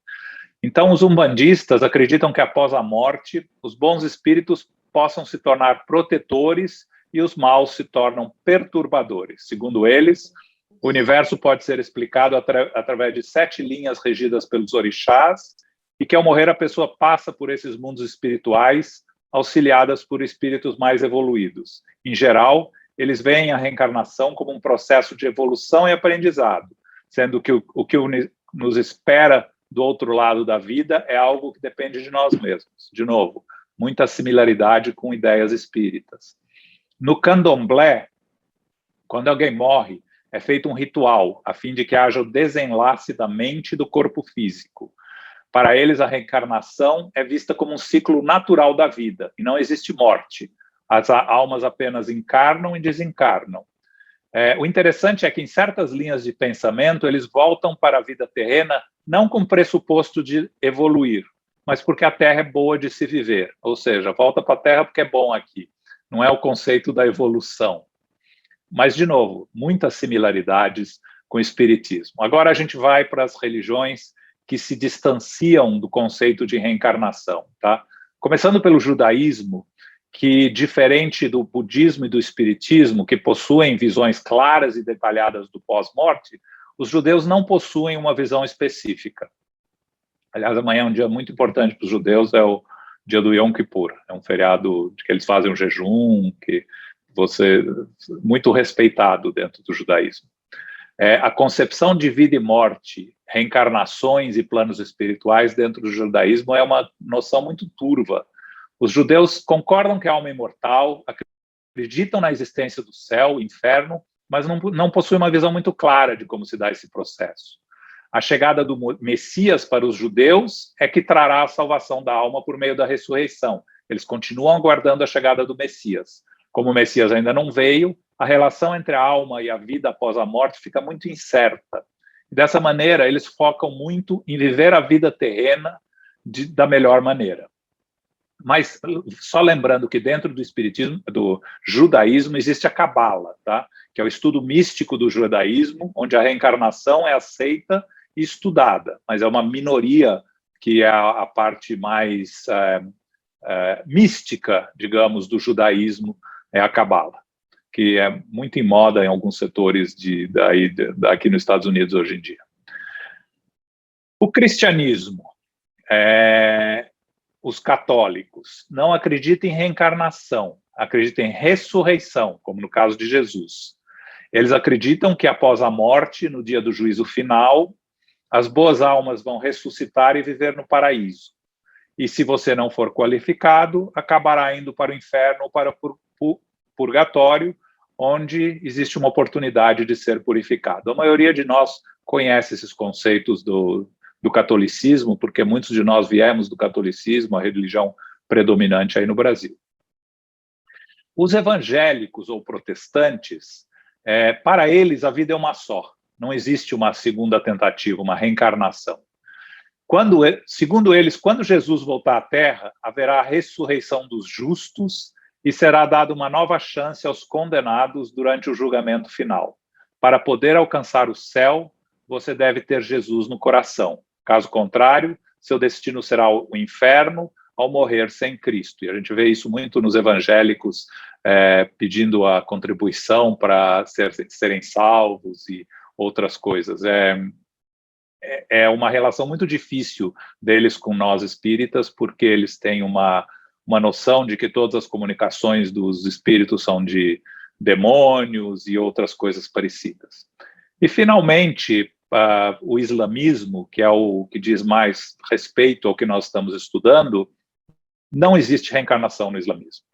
Então, os umbandistas acreditam que após a morte, os bons espíritos possam se tornar protetores e os maus se tornam perturbadores. Segundo eles, o universo pode ser explicado através de 7 linhas regidas pelos orixás, e que ao morrer a pessoa passa por esses mundos espirituais, auxiliadas por espíritos mais evoluídos. Em geral, eles veem a reencarnação como um processo de evolução e aprendizado, sendo que o que nos espera do outro lado da vida é algo que depende de nós mesmos. De novo, muita similaridade com ideias espíritas. No candomblé, quando alguém morre, é feito um ritual, a fim de que haja o desenlace da mente e do corpo físico. Para eles, a reencarnação é vista como um ciclo natural da vida, e não existe morte. As almas apenas encarnam e desencarnam. O interessante é que, em certas linhas de pensamento, eles voltam para a vida terrena não com pressuposto de evoluir, mas porque a Terra é boa de se viver. Ou seja, volta para a Terra porque é bom aqui. Não é o conceito da evolução. Mas, de novo, muitas similaridades com o espiritismo. Agora a gente vai para as religiões que se distanciam do conceito de reencarnação, tá? Começando pelo judaísmo, que, diferente do budismo e do espiritismo, que possuem visões claras e detalhadas do pós-morte, os judeus não possuem uma visão específica. Aliás, amanhã é um dia muito importante para os judeus, é o dia do Yom Kippur. É um feriado que eles fazem um jejum, que muito respeitado dentro do judaísmo. A concepção de vida e morte, reencarnações e planos espirituais dentro do judaísmo é uma noção muito turva. Os judeus concordam que a alma é imortal, acreditam na existência do céu, inferno, mas não possuem uma visão muito clara de como se dá esse processo. A chegada do Messias para os judeus é que trará a salvação da alma por meio da ressurreição. Eles continuam aguardando a chegada do Messias. Como o Messias ainda não veio, a relação entre a alma e a vida após a morte fica muito incerta. Dessa maneira, eles focam muito em viver a vida terrena da melhor maneira. Mas, só lembrando que dentro do espiritismo, do judaísmo, existe a Cabala, tá? Que é o estudo místico do judaísmo, onde a reencarnação é aceita e estudada, mas é uma minoria que é a parte mais mística, digamos, do judaísmo, é a Cabala. que é muito em moda em alguns setores aqui nos Estados Unidos hoje em dia. O cristianismo, os católicos, não acreditam em reencarnação, acreditam em ressurreição, como no caso de Jesus. Eles acreditam que após a morte, no dia do juízo final, as boas almas vão ressuscitar e viver no paraíso. E se você não for qualificado, acabará indo para o inferno ou para o purgatório, onde existe uma oportunidade de ser purificado. A maioria de nós conhece esses conceitos do catolicismo, porque muitos de nós viemos do catolicismo, a religião predominante aí no Brasil. Os evangélicos ou protestantes, para eles a vida é uma só, não existe uma segunda tentativa, uma reencarnação. Segundo eles, quando Jesus voltar à Terra, haverá a ressurreição dos justos e será dada uma nova chance aos condenados durante o julgamento final. Para poder alcançar o céu, você deve ter Jesus no coração. Caso contrário, seu destino será o inferno ao morrer sem Cristo. E a gente vê isso muito nos evangélicos pedindo a contribuição para serem salvos e outras coisas. É uma relação muito difícil deles com nós espíritas, porque eles têm uma noção de que todas as comunicações dos espíritos são de demônios e outras coisas parecidas. E, finalmente, o islamismo, que é o que diz mais respeito ao que nós estamos estudando, não existe reencarnação no islamismo.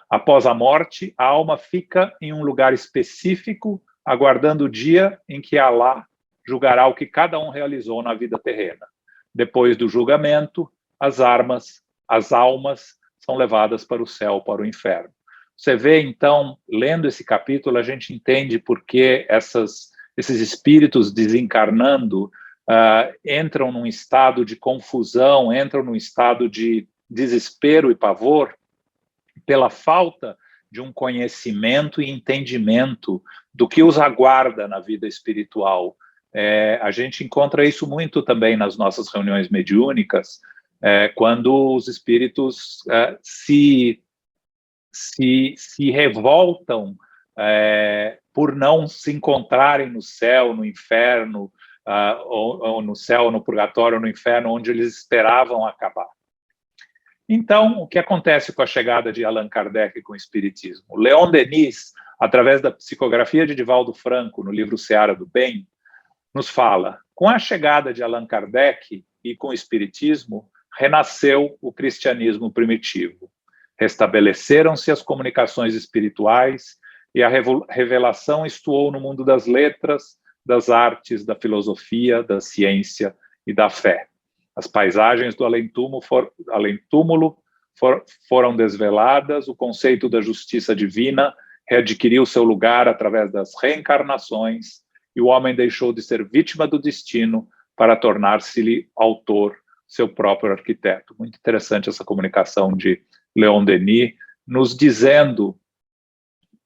Após a morte, a alma fica em um lugar específico, aguardando o dia em que Alá julgará o que cada um realizou na vida terrena. Depois do julgamento, as almas são levadas para o céu, para o inferno. Você vê, então, lendo esse capítulo, a gente entende por que esses espíritos desencarnando entram num estado de confusão, entram num estado de desespero e pavor, pela falta de um conhecimento e entendimento do que os aguarda na vida espiritual. A gente encontra isso muito também nas nossas reuniões mediúnicas, quando os espíritos se revoltam por não se encontrarem no céu, no inferno, ou no céu, no purgatório, ou no inferno, onde eles esperavam acabar. Então, o que acontece com a chegada de Allan Kardec com o Espiritismo? Leon Denis, através da psicografia de Divaldo Franco, no livro Seara do Bem, nos fala: com a chegada de Allan Kardec e com o Espiritismo, renasceu o cristianismo primitivo. Restabeleceram-se as comunicações espirituais e a revelação estuou no mundo das letras, das artes, da filosofia, da ciência e da fé. As paisagens do além-túmulo foram desveladas, o conceito da justiça divina readquiriu seu lugar através das reencarnações e o homem deixou de ser vítima do destino para tornar-se-lhe autor, seu próprio arquiteto. Muito interessante essa comunicação de Leon Denis, nos dizendo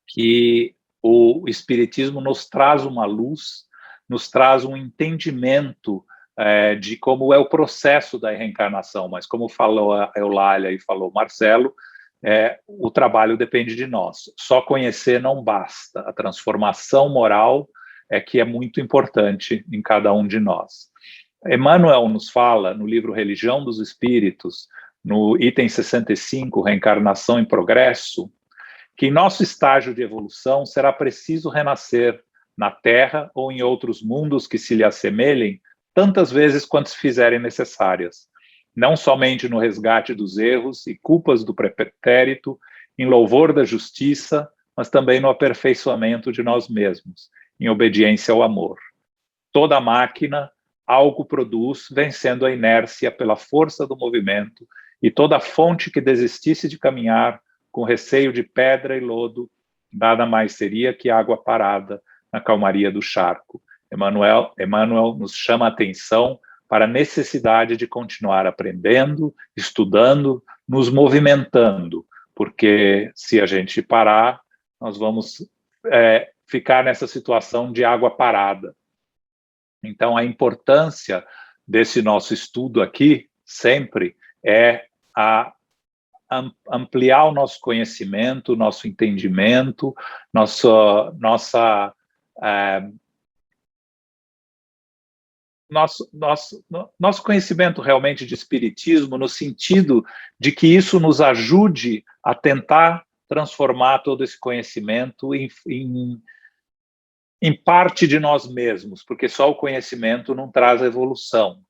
que o Espiritismo nos traz uma luz, nos traz um entendimento de como é o processo da reencarnação, mas como falou a Eulália e falou o Marcelo, o trabalho depende de nós. Só conhecer não basta. A transformação moral que é muito importante em cada um de nós. Emmanuel nos fala, no livro Religião dos Espíritos, no item 65, Reencarnação em Progresso, que em nosso estágio de evolução será preciso renascer na Terra ou em outros mundos que se lhe assemelhem, tantas vezes quanto se fizerem necessárias, não somente no resgate dos erros e culpas do pretérito, em louvor da justiça, mas também no aperfeiçoamento de nós mesmos, em obediência ao amor. Toda máquina algo produz, vencendo a inércia pela força do movimento, e toda fonte que desistisse de caminhar, com receio de pedra e lodo, nada mais seria que água parada na calmaria do charco. Emmanuel nos chama a atenção para a necessidade de continuar aprendendo, estudando, nos movimentando, porque se a gente parar, nós vamos ficar nessa situação de água parada. Então, a importância desse nosso estudo aqui, sempre, é a ampliar o nosso conhecimento, nosso entendimento, nosso conhecimento realmente de espiritismo, no sentido de que isso nos ajude a tentar transformar todo esse conhecimento em parte de nós mesmos, porque só o conhecimento não traz evolução.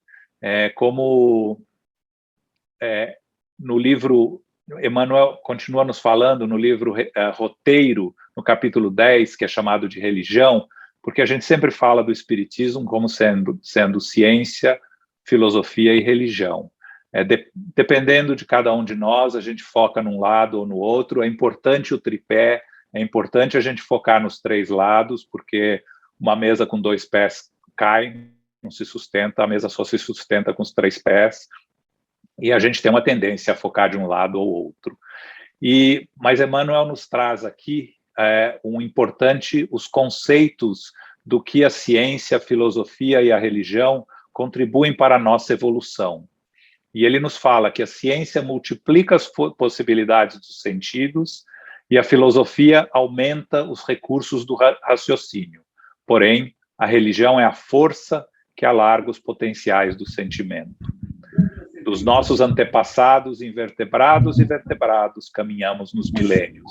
No livro, Emmanuel continua nos falando, no livro Roteiro, no capítulo 10, que é chamado de religião, porque a gente sempre fala do espiritismo como sendo ciência, filosofia e religião. Dependendo de cada um de nós, a gente foca num lado ou no outro. É importante o tripé, é importante a gente focar nos 3 lados, porque uma mesa com 2 pés cai, não se sustenta, a mesa só se sustenta com os 3 pés, e a gente tem uma tendência a focar de um lado ou outro. Mas Emmanuel nos traz aqui os conceitos do que a ciência, a filosofia e a religião contribuem para a nossa evolução. E ele nos fala que a ciência multiplica as possibilidades dos sentidos e a filosofia aumenta os recursos do raciocínio. Porém, a religião é a força que alarga os potenciais do sentimento. Dos nossos antepassados invertebrados e vertebrados, caminhamos nos milênios,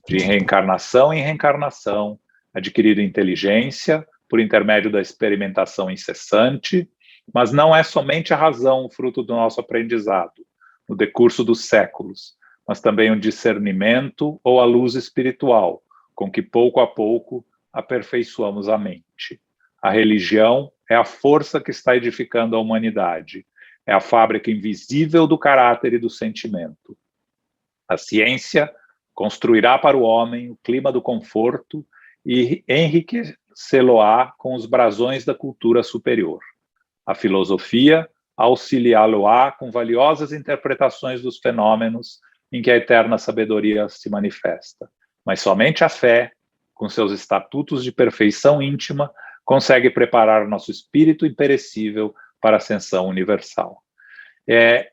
de reencarnação em reencarnação, adquirindo inteligência por intermédio da experimentação incessante, mas não é somente a razão o fruto do nosso aprendizado, no decurso dos séculos, mas também o discernimento ou a luz espiritual, com que pouco a pouco aperfeiçoamos a mente. A religião é a força que está edificando a humanidade, é a fábrica invisível do caráter e do sentimento. A ciência construirá para o homem o clima do conforto e enriquecê-lo-á com os brasões da cultura superior. A filosofia auxiliá-lo-á com valiosas interpretações dos fenômenos em que a eterna sabedoria se manifesta. Mas somente a fé, com seus estatutos de perfeição íntima, consegue preparar nosso espírito imperecível para a ascensão universal.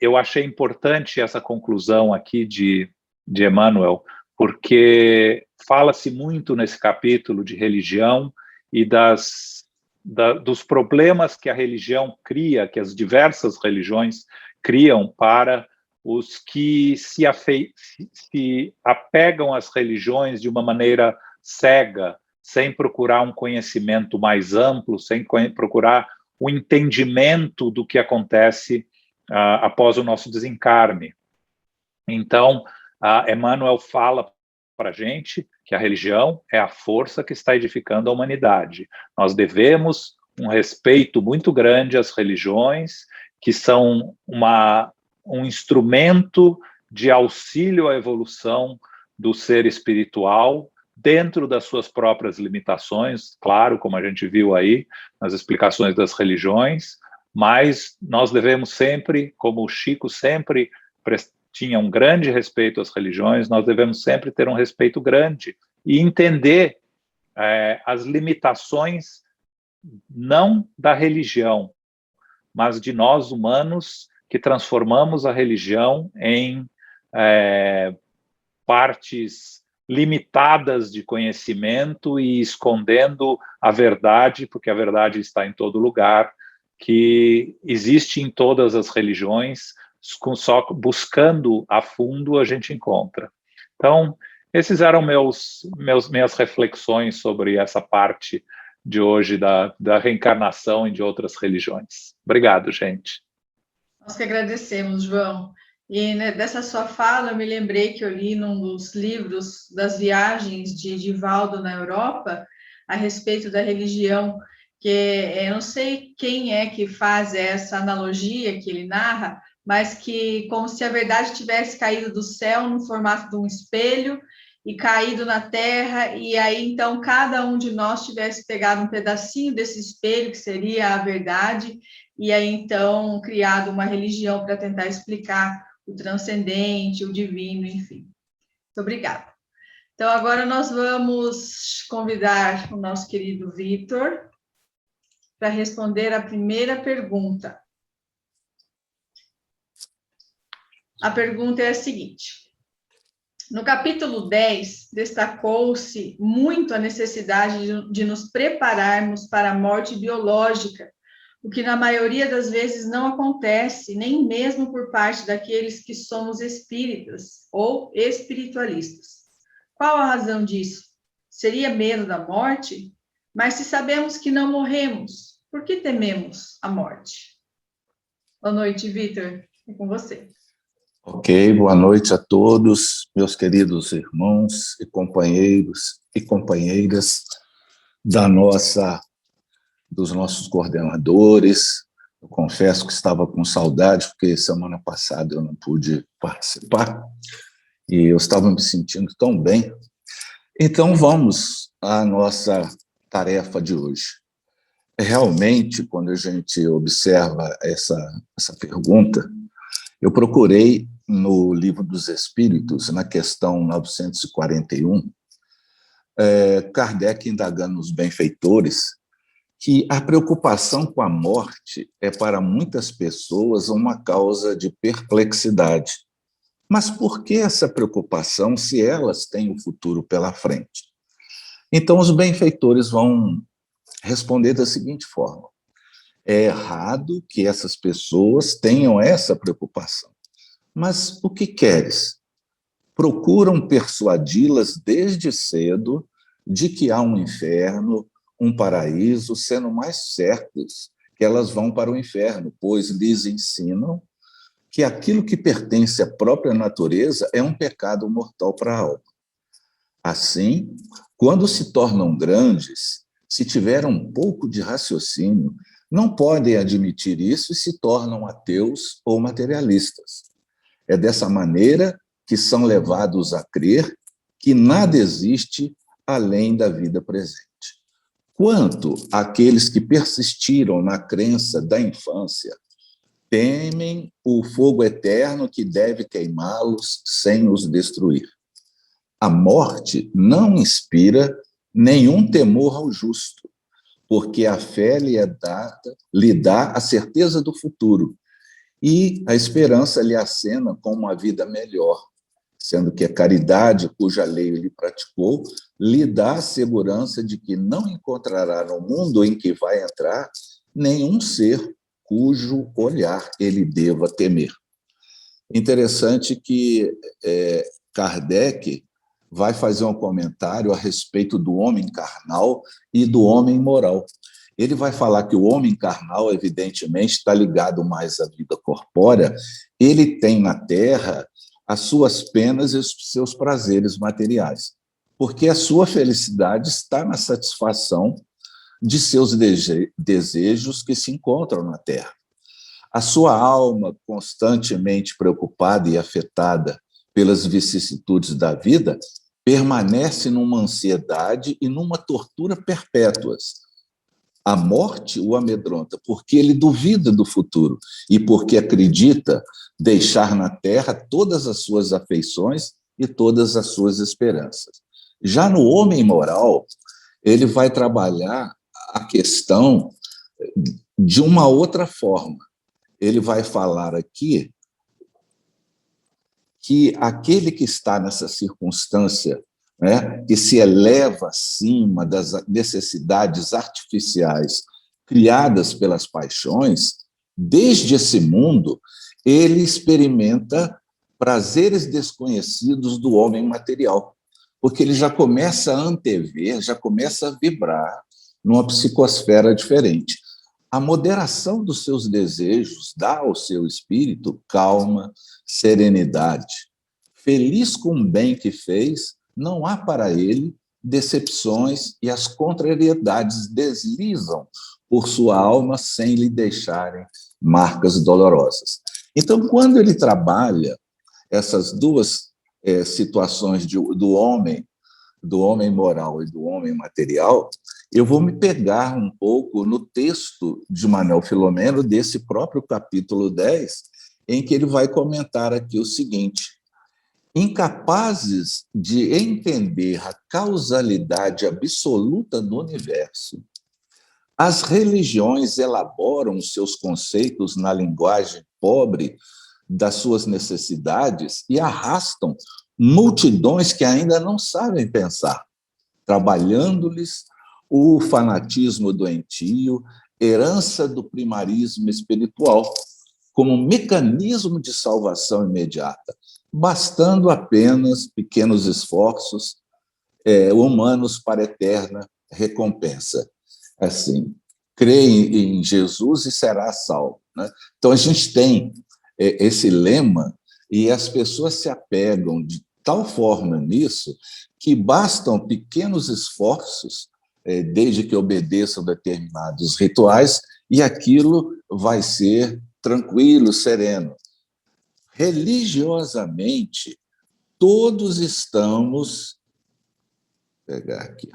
Eu achei importante essa conclusão aqui de Emmanuel, porque fala-se muito nesse capítulo de religião e dos problemas que a religião cria, que as diversas religiões criam para os que se apegam às religiões de uma maneira cega, sem procurar um conhecimento mais amplo, sem procurar o entendimento do que acontece após o nosso desencarne. Então, Emmanuel fala para a gente que a religião é a força que está edificando a humanidade. Nós devemos um respeito muito grande às religiões, que são um instrumento de auxílio à evolução do ser espiritual, dentro das suas próprias limitações, claro, como a gente viu aí nas explicações das religiões, mas nós devemos sempre, como o Chico sempre tinha um grande respeito às religiões, nós devemos sempre ter um respeito grande e entender as limitações não da religião, mas de nós humanos que transformamos a religião em partes limitadas de conhecimento e escondendo a verdade, porque a verdade está em todo lugar, que existe em todas as religiões, só buscando a fundo a gente encontra. Então, esses eram minhas reflexões sobre essa parte de hoje da reencarnação e de outras religiões. Obrigado, gente. Nós que agradecemos, João. E dessa sua fala, eu me lembrei que eu li num dos livros das viagens de Divaldo na Europa, a respeito da religião, que eu não sei quem é que faz essa analogia que ele narra, mas que como se a verdade tivesse caído do céu no formato de um espelho e caído na terra, e aí então cada um de nós tivesse pegado um pedacinho desse espelho, que seria a verdade, e aí então criado uma religião para tentar explicar o transcendente, o divino, enfim. Muito obrigada. Então, agora nós vamos convidar o nosso querido Vitor para responder a primeira pergunta. a pergunta é a seguinte. No capítulo 10, destacou-se muito a necessidade de nos prepararmos para a morte biológica, o que na maioria das vezes não acontece, nem mesmo por parte daqueles que somos espíritas ou espiritualistas. Qual a razão disso? Seria medo da morte? Mas se sabemos que não morremos, por que tememos a morte? Boa noite, Vitor. É com você. Ok, boa noite a todos, meus queridos irmãos e companheiros e companheiras dos nossos coordenadores. Eu confesso que estava com saudade, porque semana passada eu não pude participar e eu estava me sentindo tão bem. Então, vamos à nossa tarefa de hoje. Realmente, quando a gente observa essa pergunta, eu procurei no Livro dos Espíritos, na questão 941, Kardec indagando nos benfeitores que a preocupação com a morte é para muitas pessoas uma causa de perplexidade. Mas por que essa preocupação se elas têm o futuro pela frente? Então, os benfeitores vão responder da seguinte forma: é errado que essas pessoas tenham essa preocupação. Mas o que queres? Procuram persuadi-las desde cedo de que há um inferno, um paraíso, sendo mais certas que elas vão para o inferno, pois lhes ensinam que aquilo que pertence à própria natureza é um pecado mortal para a alma. Assim, quando se tornam grandes, se tiveram um pouco de raciocínio, não podem admitir isso e se tornam ateus ou materialistas. É dessa maneira que são levados a crer que nada existe além da vida presente. Quanto àqueles que persistiram na crença da infância, temem o fogo eterno que deve queimá-los sem os destruir. A morte não inspira nenhum temor ao justo, porque a fé lhe dá a certeza do futuro, e a esperança lhe acena com uma vida melhor, sendo que a caridade, cuja lei ele praticou, lhe dá a segurança de que não encontrará no mundo em que vai entrar nenhum ser cujo olhar ele deva temer. Interessante que Kardec vai fazer um comentário a respeito do homem carnal e do homem moral. Ele vai falar que o homem carnal, evidentemente, está ligado mais à vida corpórea, ele tem na Terra as suas penas e os seus prazeres materiais, porque a sua felicidade está na satisfação de seus desejos que se encontram na Terra. A sua alma, constantemente preocupada e afetada pelas vicissitudes da vida, permanece numa ansiedade e numa tortura perpétuas. A morte o amedronta, porque ele duvida do futuro e porque acredita deixar na Terra todas as suas afeições e todas as suas esperanças. Já no homem moral, ele vai trabalhar a questão de uma outra forma. Ele vai falar aqui que aquele que está nessa circunstância, né, que se eleva acima das necessidades artificiais criadas pelas paixões, desde esse mundo, ele experimenta prazeres desconhecidos do homem material, porque ele já começa a antever, já começa a vibrar numa psicosfera diferente. A moderação dos seus desejos dá ao seu espírito calma, serenidade. Feliz com o bem que fez, não há para ele decepções e as contrariedades deslizam por sua alma sem lhe deixarem marcas dolorosas. Então, quando ele trabalha essas duas situações do homem moral e do homem material, eu vou me pegar um pouco no texto de Manuel Filomeno, desse próprio capítulo 10, em que ele vai comentar aqui o seguinte: incapazes de entender a causalidade absoluta do universo, as religiões elaboram seus conceitos na linguagem pobre das suas necessidades e arrastam multidões que ainda não sabem pensar, trabalhando-lhes o fanatismo doentio, herança do primarismo espiritual, como mecanismo de salvação imediata, bastando apenas pequenos esforços humanos para eterna recompensa. Assim, crê em Jesus e será salvo, né? Então, a gente tem esse lema e as pessoas se apegam de tal forma nisso que bastam pequenos esforços, desde que obedeçam determinados rituais, e aquilo vai ser tranquilo, sereno. Religiosamente, todos estamos... Vou pegar aqui.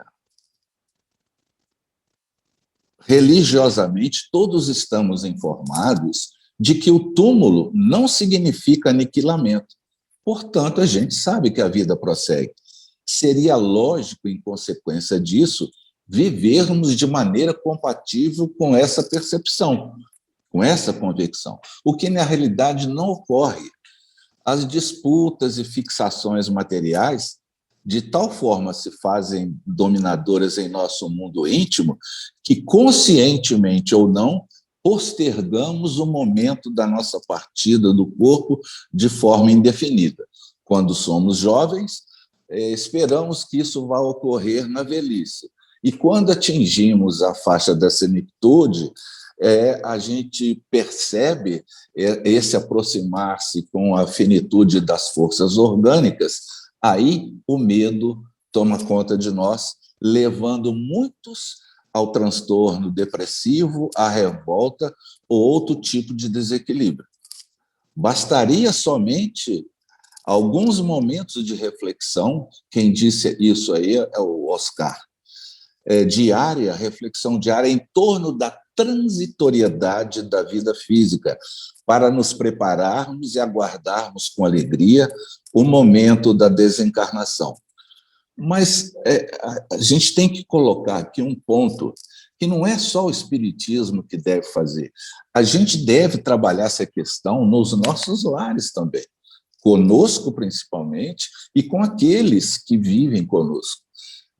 Religiosamente, todos estamos informados de que o túmulo não significa aniquilamento. Portanto, a gente sabe que a vida prossegue. Seria lógico, em consequência disso, vivermos de maneira compatível com essa percepção, com essa convicção, o que na realidade não ocorre. As disputas e fixações materiais de tal forma se fazem dominadoras em nosso mundo íntimo que, conscientemente ou não, postergamos o momento da nossa partida do corpo de forma indefinida. Quando somos jovens, esperamos que isso vá ocorrer na velhice. E quando atingimos a faixa da senectude, a gente percebe esse aproximar-se com a finitude das forças orgânicas, aí o medo toma conta de nós, levando muitos ao transtorno depressivo, à revolta ou outro tipo de desequilíbrio. Bastaria somente alguns momentos de reflexão, quem disse isso aí é o Oscar, diária, reflexão diária em torno da transitoriedade da vida física, para nos prepararmos e aguardarmos com alegria o momento da desencarnação. Mas a gente tem que colocar aqui um ponto que não é só o espiritismo que deve fazer. A gente deve trabalhar essa questão nos nossos lares também, conosco principalmente e com aqueles que vivem conosco.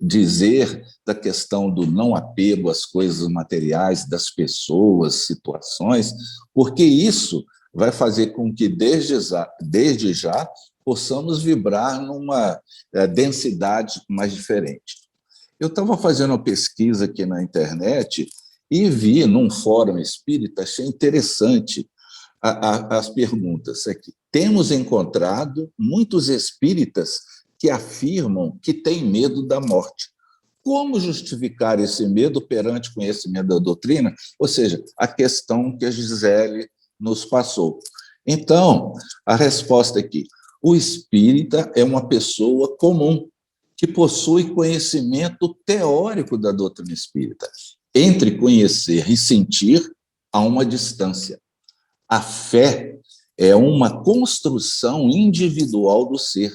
Dizer da questão do não apego às coisas materiais, das pessoas, situações, porque isso vai fazer com que, desde já, possamos vibrar numa densidade mais diferente. Eu estava fazendo uma pesquisa aqui na internet e vi, num fórum espírita, achei interessante as perguntas aqui. Temos encontrado muitos espíritas que afirmam que têm medo da morte. Como justificar esse medo perante o conhecimento da doutrina? Ou seja, a questão que a Gisele nos passou. Então, a resposta aqui: o espírita é uma pessoa comum, que possui conhecimento teórico da doutrina espírita. Entre conhecer e sentir, há uma distância. A fé é uma construção individual do ser.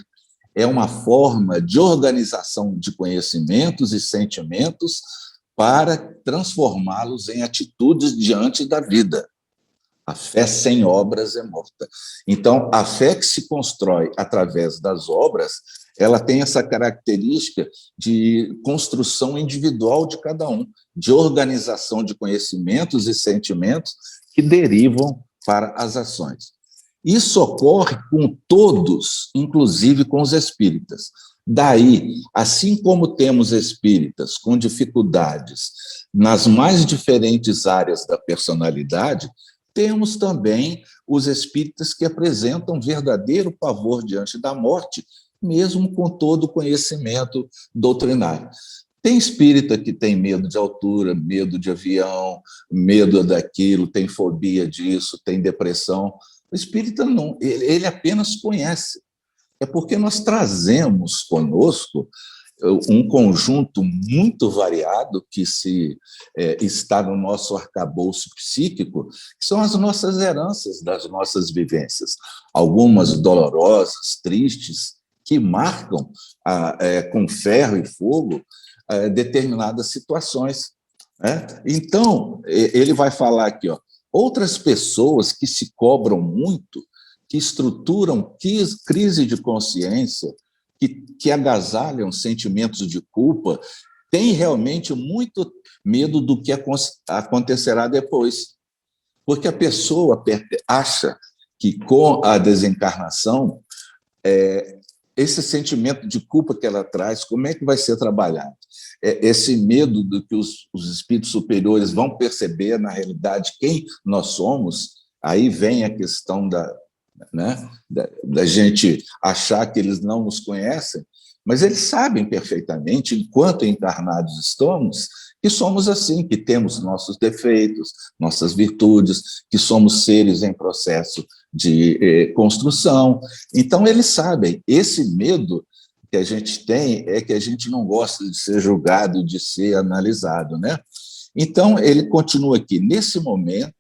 É uma forma de organização de conhecimentos e sentimentos para transformá-los em atitudes diante da vida. A fé sem obras é morta. Então, a fé que se constrói através das obras, ela tem essa característica de construção individual de cada um, de organização de conhecimentos e sentimentos que derivam para as ações. Isso ocorre com todos, inclusive com os espíritas. Daí, assim como temos espíritas com dificuldades nas mais diferentes áreas da personalidade, temos também os espíritas que apresentam verdadeiro pavor diante da morte, mesmo com todo o conhecimento doutrinário. Tem espírita que tem medo de altura, medo de avião, medo daquilo, tem fobia disso, tem depressão. O espírita não, ele apenas conhece. É porque nós trazemos conosco um conjunto muito variado que está no nosso arcabouço psíquico, que são as nossas heranças das nossas vivências, algumas dolorosas, tristes, que marcam com ferro e fogo determinadas situações. Então, ele vai falar aqui, outras pessoas que se cobram muito que estruturam crise de consciência, que agasalham sentimentos de culpa, têm realmente muito medo do que acontecerá depois. Porque a pessoa acha que, com a desencarnação, esse sentimento de culpa que ela traz, como é que vai ser trabalhado? Esse medo do que os espíritos superiores vão perceber, na realidade, quem nós somos, aí vem a questão da gente achar que eles não nos conhecem, mas eles sabem perfeitamente, enquanto encarnados estamos, que somos assim, que temos nossos defeitos, nossas virtudes, que somos seres em processo de construção. Então, eles sabem. Esse medo que a gente tem é que a gente não gosta de ser julgado, de ser analisado, né? Então, ele continua aqui. Nesse momento,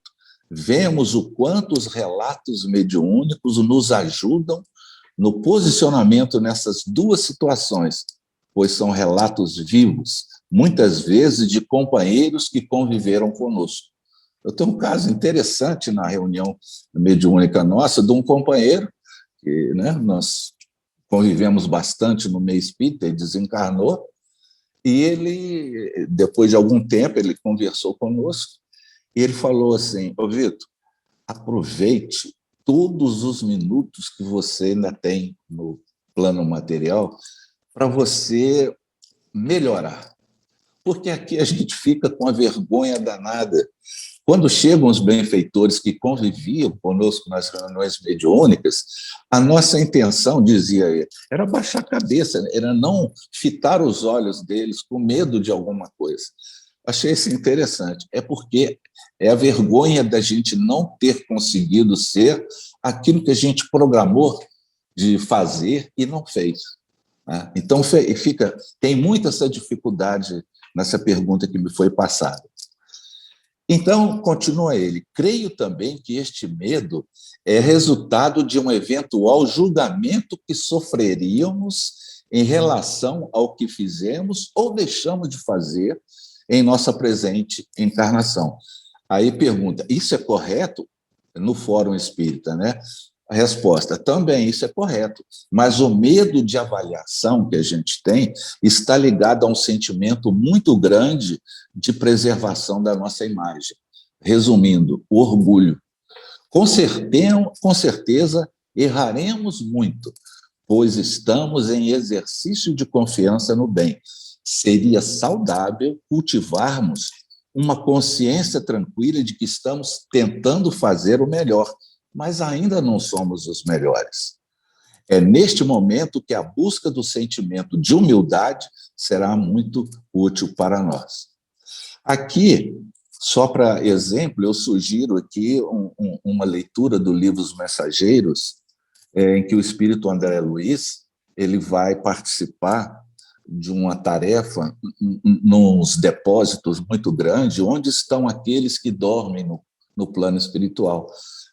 vemos o quanto os relatos mediúnicos nos ajudam no posicionamento nessas duas situações, pois são relatos vivos, muitas vezes de companheiros que conviveram conosco. Eu tenho um caso interessante na reunião mediúnica nossa de um companheiro que, nós convivemos bastante no meio espírita, ele desencarnou, e ele, depois de algum tempo, ele conversou conosco, e ele falou assim: ô Vitor, aproveite todos os minutos que você ainda tem no plano material para você melhorar. Porque aqui a gente fica com a vergonha danada. Quando chegam os benfeitores que conviviam conosco nas reuniões mediúnicas, a nossa intenção, dizia ele, era baixar a cabeça, era não fitar os olhos deles com medo de alguma coisa. Achei isso interessante. É porque é a vergonha da gente não ter conseguido ser aquilo que a gente programou de fazer e não fez. Então, tem muita essa dificuldade nessa pergunta que me foi passada. Então, continua ele, creio também que este medo é resultado de um eventual julgamento que sofreríamos em relação ao que fizemos ou deixamos de fazer em nossa presente encarnação. Aí pergunta, isso é correto? No Fórum Espírita, né? A resposta, também isso é correto, mas o medo de avaliação que a gente tem está ligado a um sentimento muito grande de preservação da nossa imagem. Resumindo, o orgulho. Com certeza, erraremos muito, pois estamos em exercício de confiança no bem. Seria saudável cultivarmos uma consciência tranquila de que estamos tentando fazer o melhor, mas ainda não somos os melhores. É neste momento que a busca do sentimento de humildade será muito útil para nós. Aqui, só para exemplo, eu sugiro aqui uma leitura do livro Os Mensageiros, em que o espírito André Luiz ele vai participar de uma tarefa nos depósitos muito grandes, onde estão aqueles que dormem no plano espiritual,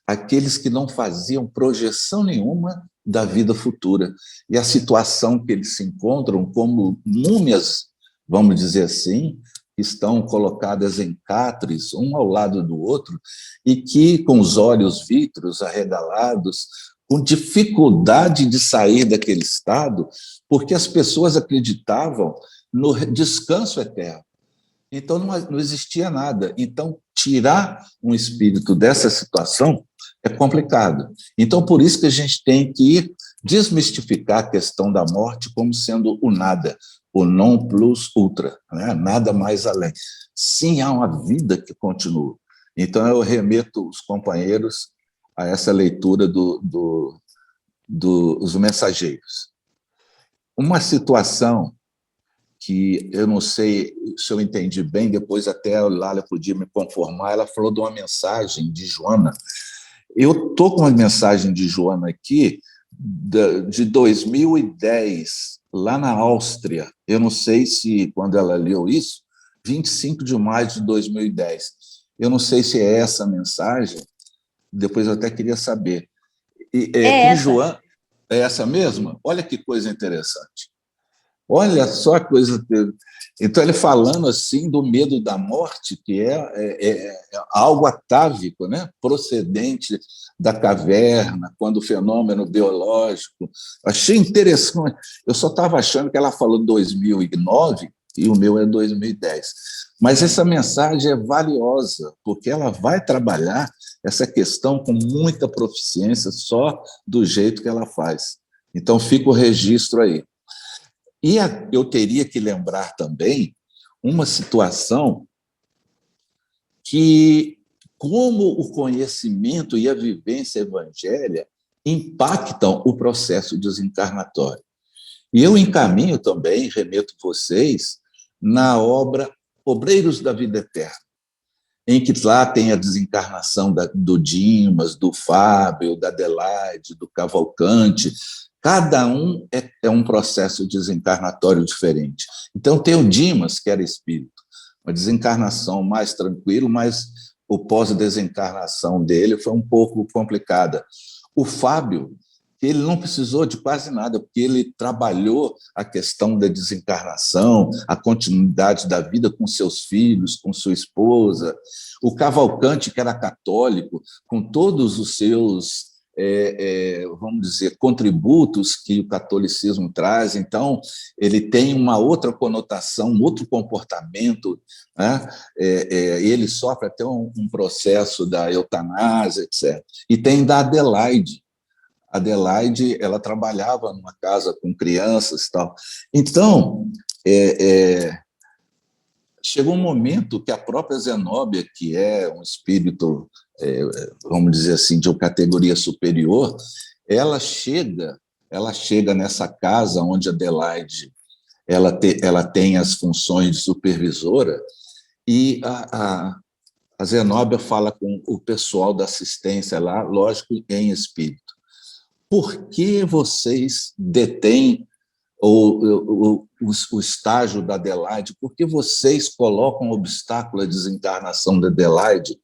aqueles que não faziam projeção nenhuma da vida futura. E a situação que eles se encontram como múmias, vamos dizer assim, que estão colocadas em catres, um ao lado do outro, e que, com os olhos vítreos arregalados, com dificuldade de sair daquele estado, porque as pessoas acreditavam no descanso eterno. Então, não existia nada. Então, tirar um espírito dessa situação é complicado. Então, por isso que a gente tem que desmistificar a questão da morte como sendo o nada, o non plus ultra, né? Nada mais além. Sim, há uma vida que continua. Então, eu remeto os companheiros a essa leitura dos Mensageiros. Uma situação que eu não sei se eu entendi bem, depois até a Lália podia me conformar, ela falou de uma mensagem de Joana. Eu estou com uma mensagem de Joana aqui, de 2010, lá na Áustria. Eu não sei se, quando ela leu isso, 25 de maio de 2010. Eu não sei se é essa mensagem, depois eu até queria saber. É essa. Joana, é essa mesma? Olha que coisa interessante. Olha só a coisa. Então, ele falando assim do medo da morte, que é algo atávico, né? Procedente da caverna, quando o fenômeno biológico. Achei interessante. Eu só estava achando que ela falou 2009 e o meu é 2010. Mas essa mensagem é valiosa, porque ela vai trabalhar essa questão com muita proficiência, só do jeito que ela faz. Então, fica o registro aí. E eu teria que lembrar também uma situação que, como o conhecimento e a vivência evangélica impactam o processo desencarnatório. E eu encaminho também, remeto vocês, na obra Obreiros da Vida Eterna, em que lá tem a desencarnação do Dimas, do Fábio, da Adelaide, do Cavalcante. Cada um é um processo desencarnatório diferente. Então, tem o Dimas, que era espírito, uma desencarnação mais tranquila, mas o pós-desencarnação dele foi um pouco complicada. O Fábio, ele não precisou de quase nada, porque ele trabalhou a questão da desencarnação, a continuidade da vida com seus filhos, com sua esposa. O Cavalcante, que era católico, com todos os seus, vamos dizer, contributos que o catolicismo traz, então ele tem uma outra conotação, um outro comportamento, né? Ele sofre até um processo da eutanásia, etc. E tem da Adelaide. Adelaide, ela trabalhava numa casa com crianças e tal. Então, chegou um momento que a própria Zenóbia, que é um espírito, vamos dizer assim, de uma categoria superior, ela chega nessa casa onde Adelaide ela tem as funções de supervisora, e a Zenóbia fala com o pessoal da assistência lá, lógico, em espírito. Por que vocês detêm o estágio da Adelaide? Por que vocês colocam obstáculo à desencarnação da Adelaide?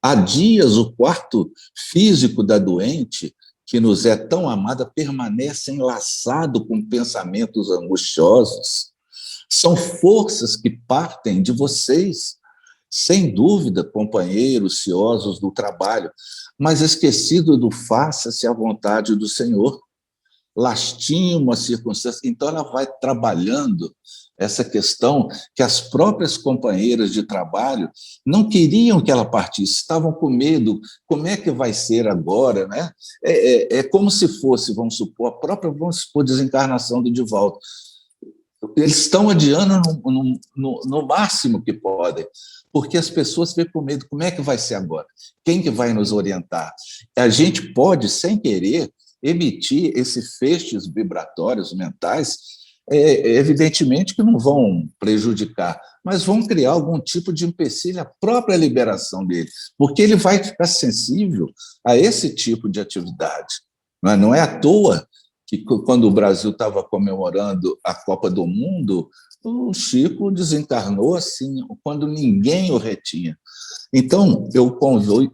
Há dias, o quarto físico da doente, que nos é tão amada, permanece enlaçado com pensamentos angustiosos. São forças que partem de vocês, sem dúvida, companheiros ciosos do trabalho, mas esquecido do faça-se a vontade do Senhor. Lastima a circunstância. Então, ela vai trabalhando essa questão que as próprias companheiras de trabalho não queriam que ela partisse, estavam com medo. Como é que vai ser agora? Né? É como se fosse, vamos supor, vamos supor, desencarnação do Divaldo. Eles estão adiando no máximo que podem, porque as pessoas ficam com medo. Como é que vai ser agora? Quem que vai nos orientar? A gente pode, sem querer, emitir esses feixes vibratórios mentais, evidentemente que não vão prejudicar, mas vão criar algum tipo de empecilho à própria liberação dele, porque ele vai ficar sensível a esse tipo de atividade. Não é à toa que, quando o Brasil estava comemorando a Copa do Mundo, o Chico desencarnou assim, quando ninguém o retinha. Então, eu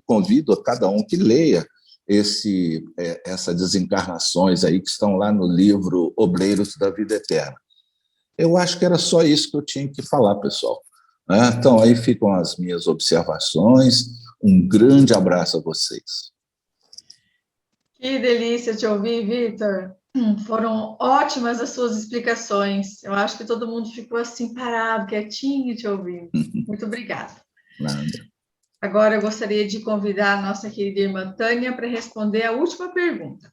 convido a cada um que leia essas desencarnações aí que estão lá no livro Obreiros da Vida Eterna. Eu acho que era só isso que eu tinha que falar, pessoal. Então, aí ficam as minhas observações. Um grande abraço a vocês. Que delícia te ouvir, Vitor. Foram ótimas as suas explicações. Eu acho que todo mundo ficou assim parado, quietinho te ouvindo. Muito obrigada. Nada. Agora eu gostaria de convidar a nossa querida irmã Tânia para responder a última pergunta.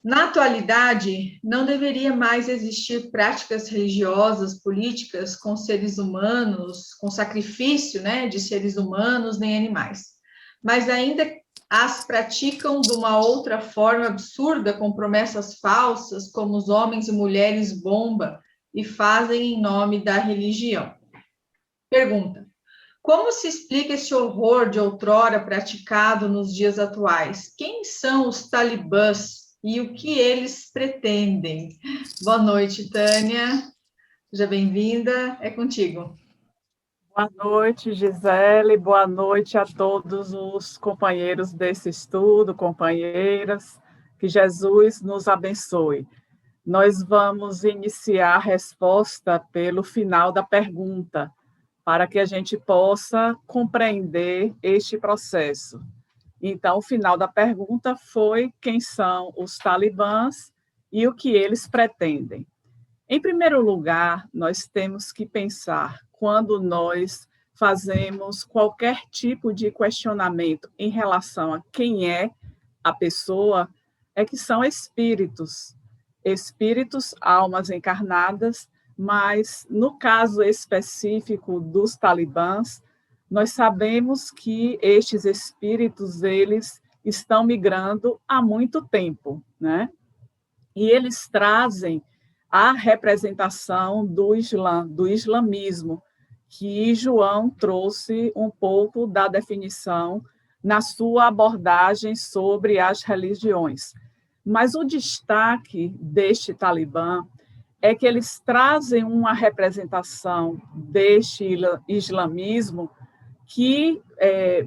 Na atualidade, não deveria mais existir práticas religiosas, políticas com seres humanos, com sacrifício, né, de seres humanos nem animais, mas ainda as praticam de uma outra forma absurda, com promessas falsas, como os homens e mulheres bomba, e fazem em nome da religião. Pergunta: como se explica esse horror de outrora praticado nos dias atuais? Quem são os talibãs e o que eles pretendem? Boa noite, Tânia. Seja bem-vinda. É contigo. Boa noite, Gisele. Boa noite a todos os companheiros desse estudo, companheiras. Que Jesus nos abençoe. nós vamos iniciar a resposta pelo final da pergunta, para que a gente possa compreender este processo. Então, o final da pergunta foi quem são os talibãs e o que eles pretendem. Em primeiro lugar, nós temos que pensar, quando nós fazemos qualquer tipo de questionamento em relação a quem é a pessoa, é que são espíritos. Espíritos, almas encarnadas, mas no caso específico dos talibãs, nós sabemos que estes espíritos, eles estão migrando há muito tempo, né? E eles trazem a representação do Islã, do islamismo, que João trouxe um pouco da definição na sua abordagem sobre as religiões. Mas o destaque deste Talibã é que eles trazem uma representação deste islamismo que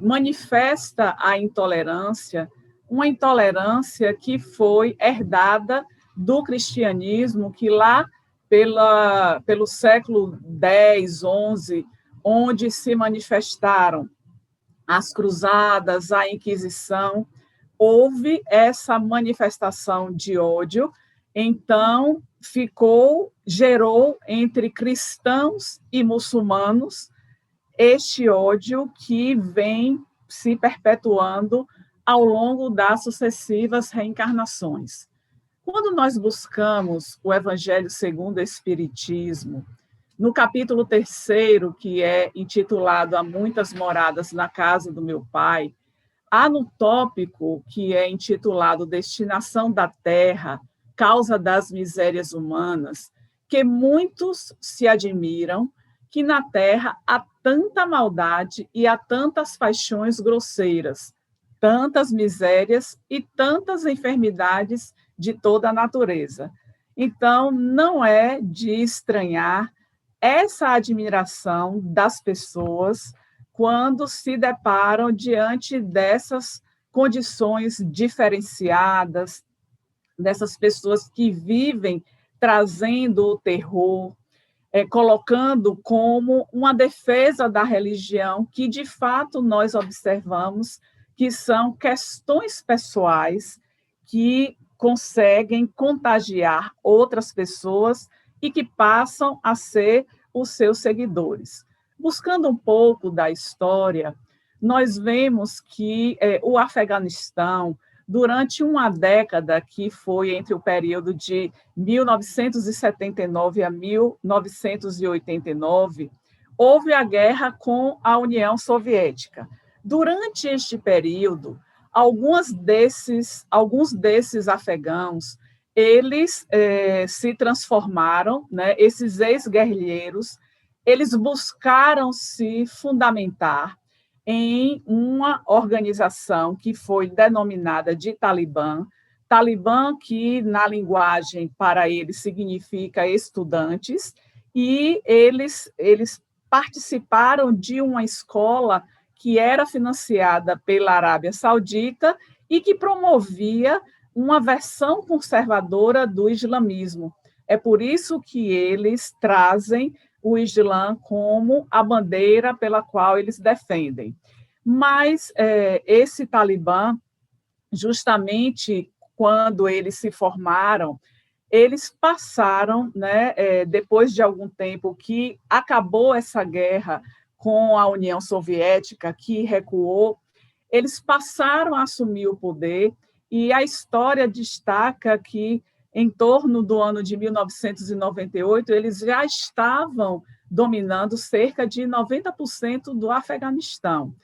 manifesta a intolerância, uma intolerância que foi herdada do cristianismo, que lá pelo século X, XI, onde se manifestaram as cruzadas, a Inquisição, houve essa manifestação de ódio, então gerou entre cristãos e muçulmanos este ódio que vem se perpetuando ao longo das sucessivas reencarnações. Quando nós buscamos o Evangelho segundo o Espiritismo, no capítulo 3º, que é intitulado Há Muitas Moradas na Casa do Meu Pai, há no tópico que é intitulado Destinação da Terra, Causa das Misérias Humanas, que muitos se admiram que na Terra há tanta maldade e há tantas paixões grosseiras, tantas misérias e tantas enfermidades de toda a natureza. Então, não é de estranhar essa admiração das pessoas quando se deparam diante dessas condições diferenciadas, dessas pessoas que vivem trazendo o terror, colocando como uma defesa da religião, que de fato nós observamos que são questões pessoais que conseguem contagiar outras pessoas e que passam a ser os seus seguidores. Buscando um pouco da história, nós vemos que o Afeganistão, durante uma década, que foi entre o período de 1979 a 1989, houve a guerra com a União Soviética. Durante este período, alguns desses afegãos, eles se transformaram, né, esses ex-guerrilheiros, eles buscaram se fundamentar em uma organização que foi denominada de Talibã, Talibã que na linguagem para eles significa estudantes, e eles participaram de uma escola que era financiada pela Arábia Saudita e que promovia uma versão conservadora do islamismo. É por isso que eles trazem o Islã como a bandeira pela qual eles defendem. Mas esse Talibã, justamente quando eles se formaram, eles passaram, né, depois de algum tempo que acabou essa guerra com a União Soviética, que recuou, eles passaram a assumir o poder, e a história destaca que, em torno do ano de 1998, eles já estavam dominando cerca de 90% do Afeganistão.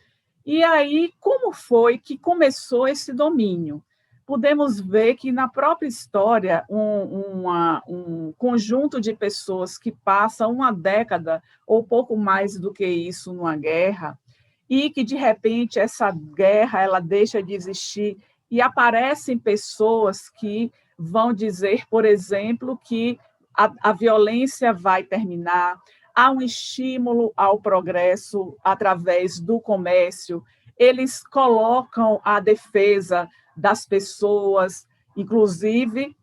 E aí, como foi que começou esse domínio? Podemos ver que, na própria história, um conjunto de pessoas que passam uma década ou pouco mais do que isso numa guerra, e que, de repente, essa guerra ela deixa de existir e aparecem pessoas que vão dizer, por exemplo, que a violência vai terminar, há um estímulo ao progresso através do comércio, eles colocam a defesa das pessoas, inclusive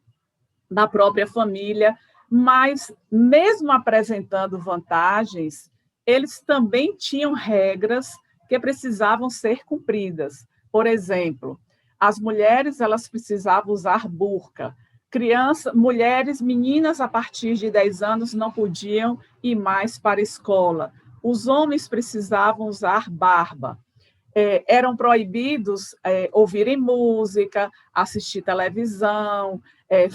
da própria família, mas, mesmo apresentando vantagens, eles também tinham regras que precisavam ser cumpridas. Por exemplo, as mulheres elas precisavam usar burca. Mulheres, meninas a partir de 10 anos não podiam ir mais para a escola. Os homens precisavam usar barba. Eram proibidos ouvirem música, assistir televisão,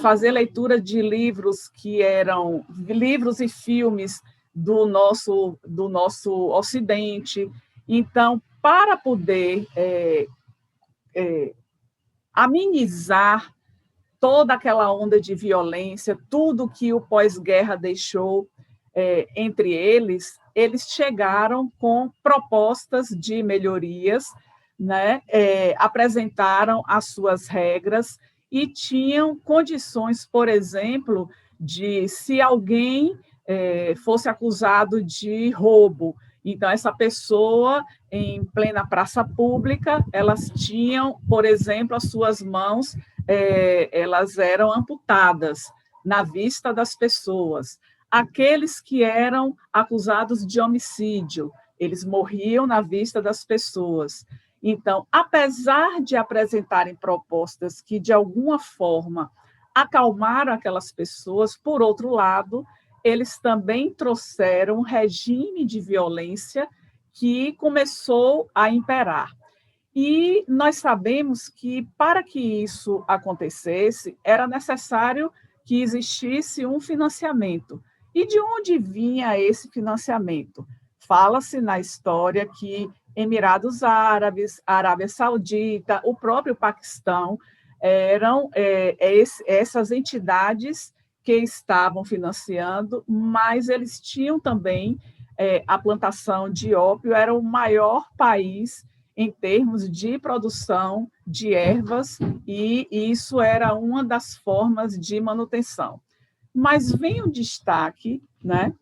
fazer leitura de livros que eram livros e filmes do nosso Ocidente. Então, para poder amenizar toda aquela onda de violência, tudo que o pós-guerra deixou entre eles chegaram com propostas de melhorias, né? Apresentaram as suas regras e tinham condições, por exemplo, de se alguém fosse acusado de roubo, então essa pessoa, em plena praça pública, elas tinham, por exemplo, as suas mãos, elas eram amputadas na vista das pessoas. Aqueles que eram acusados de homicídio, eles morriam na vista das pessoas. Então, apesar de apresentarem propostas que, de alguma forma, acalmaram aquelas pessoas, por outro lado, eles também trouxeram um regime de violência que começou a imperar. E nós sabemos que, para que isso acontecesse, era necessário que existisse um financiamento. E de onde vinha esse financiamento? Fala-se na história que Emirados Árabes, Arábia Saudita, o próprio Paquistão, eram essas entidades que estavam financiando, mas eles tinham também a plantação de ópio, era o maior país em termos de produção de ervas, e isso era uma das formas de manutenção. Mas vem um destaque, né?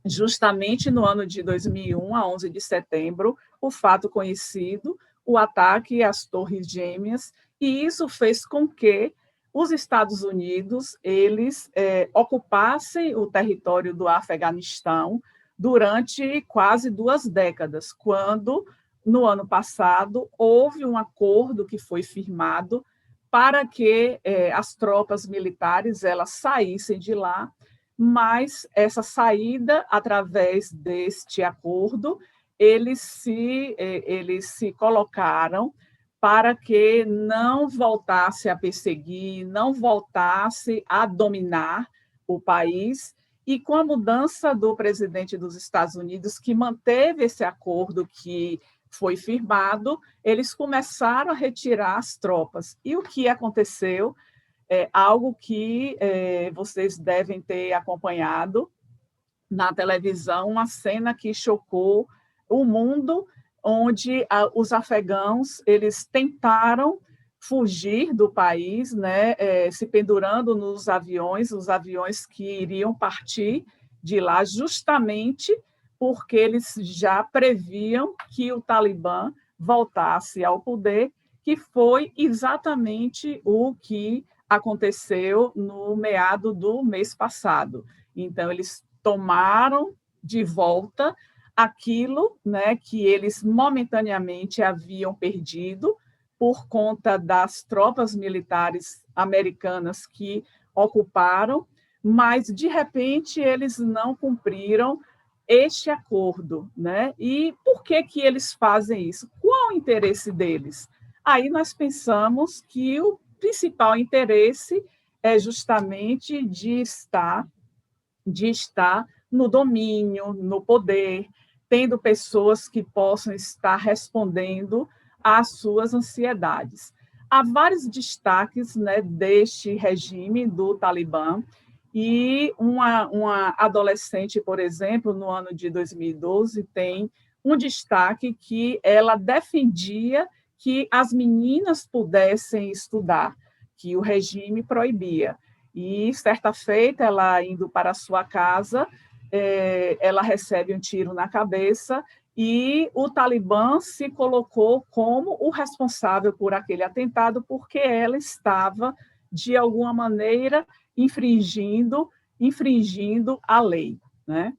Justamente no ano de 2001, a 11 de setembro, o fato conhecido, o ataque às Torres Gêmeas, e isso fez com que os Estados Unidos eles ocupassem o território do Afeganistão durante quase 2 décadas, quando, no ano passado, houve um acordo que foi firmado para que as tropas militares elas saíssem de lá, mas essa saída, através deste acordo, eles se colocaram para que não voltasse a perseguir, não voltasse a dominar o país. E com a mudança do presidente dos Estados Unidos, que manteve esse acordo que foi firmado, eles começaram a retirar as tropas. E o que aconteceu? Algo que vocês devem ter acompanhado na televisão, uma cena que chocou o mundo, onde os afegãos eles tentaram fugir do país, né, se pendurando nos aviões, os aviões que iriam partir de lá, justamente porque eles já previam que o Talibã voltasse ao poder, que foi exatamente o que aconteceu no meado do mês passado. Então, eles tomaram de volta aquilo, né, que eles momentaneamente haviam perdido por conta das tropas militares americanas que ocuparam, mas, de repente, eles não cumpriram este acordo, né? E por que eles fazem isso? Qual o interesse deles? Aí nós pensamos que o principal interesse é justamente de estar no domínio, no poder, tendo pessoas que possam estar respondendo às suas ansiedades. Há vários destaques, né, deste regime do Talibã, e uma adolescente, por exemplo, no ano de 2012, tem um destaque que ela defendia que as meninas pudessem estudar, que o regime proibia. E, certa feita, ela indo para a sua casa, ela recebe um tiro na cabeça e o Talibã se colocou como o responsável por aquele atentado, porque ela estava, de alguma maneira, infringindo a lei, né?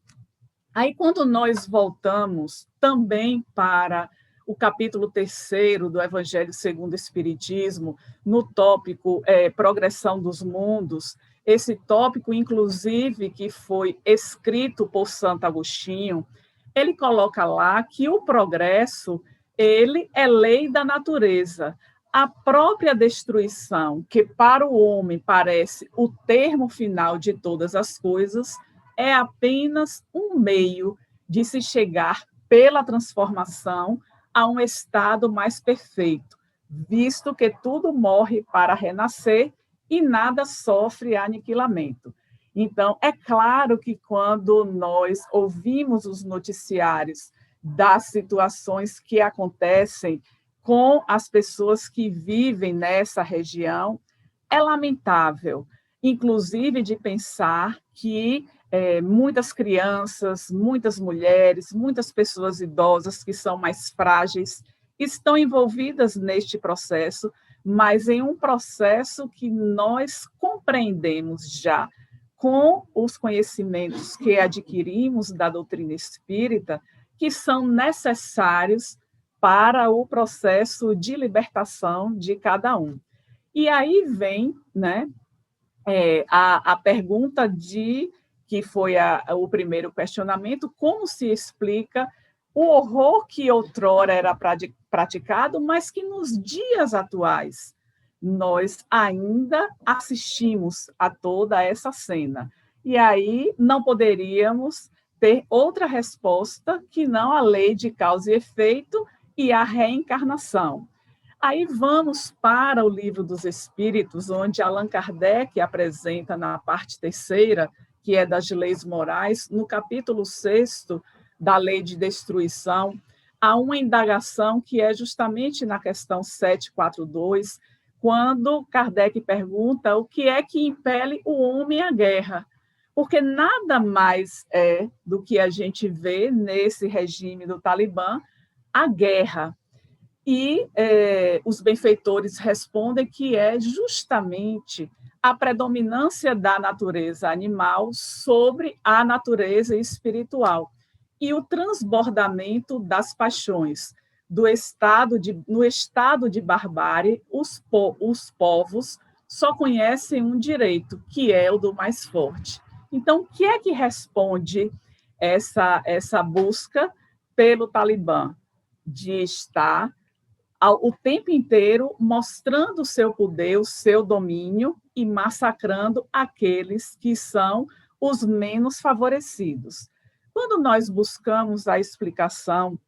Aí, quando nós voltamos também para o capítulo 3º do Evangelho segundo o Espiritismo, no tópico Progressão dos Mundos, esse tópico, inclusive, que foi escrito por Santo Agostinho, ele coloca lá que o progresso, ele é lei da natureza. A própria destruição, que para o homem parece o termo final de todas as coisas, é apenas um meio de se chegar pela transformação a um estado mais perfeito, visto que tudo morre para renascer e nada sofre aniquilamento. Então, é claro que quando nós ouvimos os noticiários das situações que acontecem com as pessoas que vivem nessa região, é lamentável, inclusive de pensar que muitas crianças, muitas mulheres, muitas pessoas idosas que são mais frágeis estão envolvidas neste processo, mas em um processo que nós compreendemos já com os conhecimentos que adquirimos da doutrina espírita, que são necessários para o processo de libertação de cada um. E aí vem, né, a pergunta que foi o primeiro questionamento, como se explica o horror que outrora era praticado, mas que nos dias atuais nós ainda assistimos a toda essa cena. E aí não poderíamos ter outra resposta que não a lei de causa e efeito e a reencarnação. Aí vamos para o Livro dos Espíritos, onde Allan Kardec apresenta na parte 3ª, que é das leis morais, no capítulo 6º da lei de destruição, há uma indagação que é justamente na questão 742, quando Kardec pergunta o que é que impele o homem à guerra. Porque nada mais é do que a gente vê nesse regime do Talibã, a guerra. E os benfeitores respondem que é justamente a predominância da natureza animal sobre a natureza espiritual e o transbordamento das paixões. No estado de barbárie, os povos só conhecem um direito, que é o do mais forte. Então, o que é que responde essa busca pelo Talibã? De estar o tempo inteiro mostrando o seu poder, o seu domínio e massacrando aqueles que são os menos favorecidos. Quando nós buscamos a explicação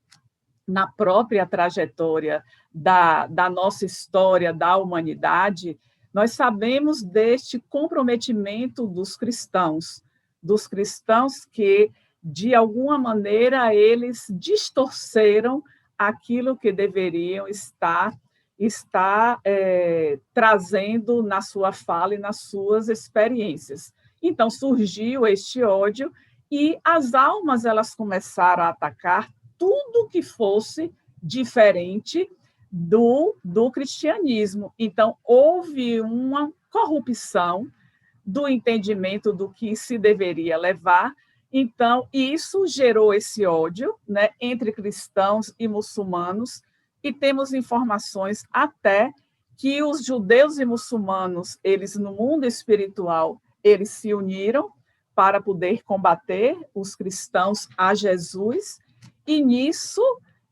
na própria trajetória da nossa história, da humanidade, nós sabemos deste comprometimento dos cristãos que, de alguma maneira, eles distorceram aquilo que deveriam estar trazendo na sua fala e nas suas experiências. Então, surgiu este ódio e as almas elas começaram a atacar tudo que fosse diferente do cristianismo. Então, houve uma corrupção do entendimento do que se deveria levar. Então, isso gerou esse ódio, né, entre cristãos e muçulmanos, e temos informações até que os judeus e muçulmanos, eles no mundo espiritual, eles se uniram para poder combater os cristãos a Jesus, e nisso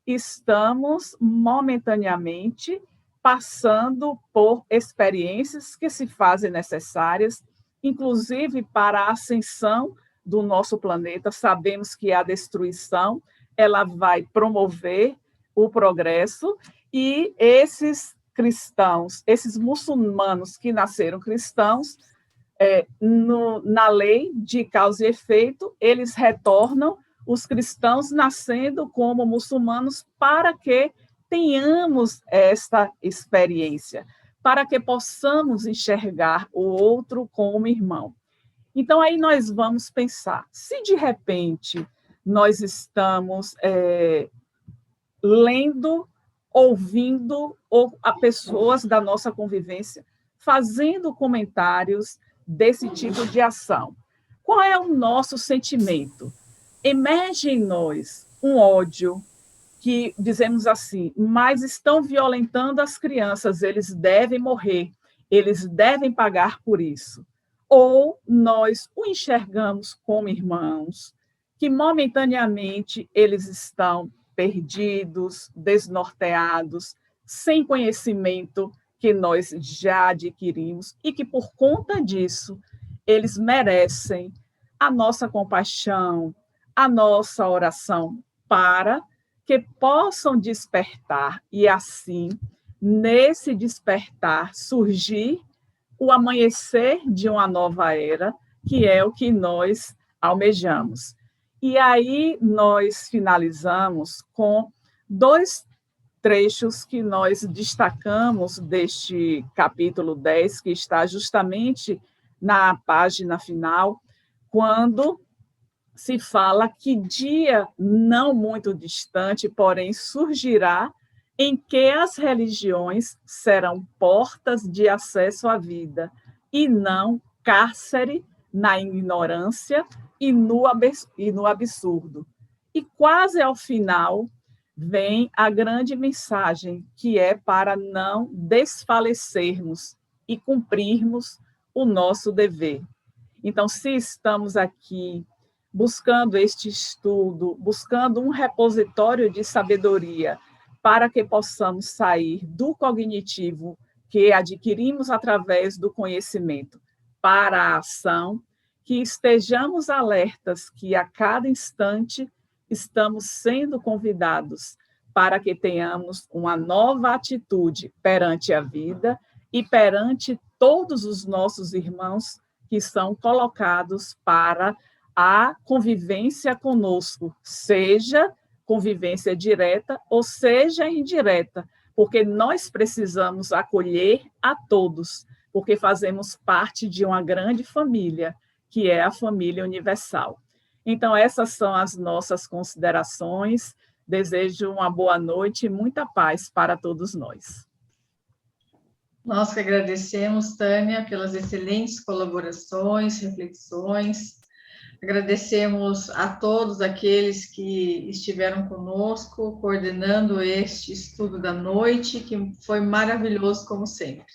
estamos momentaneamente passando por experiências que se fazem necessárias, inclusive para a ascensão do nosso planeta. Sabemos que a destruição ela vai promover o progresso, e esses cristãos, esses muçulmanos que nasceram cristãos, na lei de causa e efeito, eles retornam os cristãos nascendo como muçulmanos para que tenhamos esta experiência, para que possamos enxergar o outro como irmão. Então, aí nós vamos pensar, se de repente nós estamos lendo, ouvindo, ou a pessoas da nossa convivência fazendo comentários desse tipo de ação. Qual é o nosso sentimento? Emerge em nós um ódio que dizemos assim, mas estão violentando as crianças, eles devem morrer, eles devem pagar por isso. Ou nós o enxergamos como irmãos, que momentaneamente eles estão perdidos, desnorteados, sem conhecimento que nós já adquirimos e que, por conta disso, eles merecem a nossa compaixão, a nossa oração, para que possam despertar e, assim, nesse despertar, surgir o amanhecer de uma nova era, que é o que nós almejamos. E aí nós finalizamos com 2 trechos que nós destacamos deste capítulo 10, que está justamente na página final, quando se fala que dia não muito distante, porém surgirá, em que as religiões serão portas de acesso à vida e não cárcere na ignorância e no absurdo. E quase ao final vem a grande mensagem, que é para não desfalecermos e cumprirmos o nosso dever. Então, se estamos aqui buscando este estudo, buscando um repositório de sabedoria, para que possamos sair do cognitivo que adquirimos através do conhecimento para a ação, que estejamos alertas que a cada instante estamos sendo convidados para que tenhamos uma nova atitude perante a vida e perante todos os nossos irmãos que são colocados para a convivência conosco, seja convivência direta ou seja indireta, porque nós precisamos acolher a todos, porque fazemos parte de uma grande família, que é a família universal. Então, essas são as nossas considerações. Desejo uma boa noite e muita paz para todos nós. Nós que agradecemos, Tânia, pelas excelentes colaborações, reflexões. Agradecemos a todos aqueles que estiveram conosco, coordenando este estudo da noite, que foi maravilhoso, como sempre.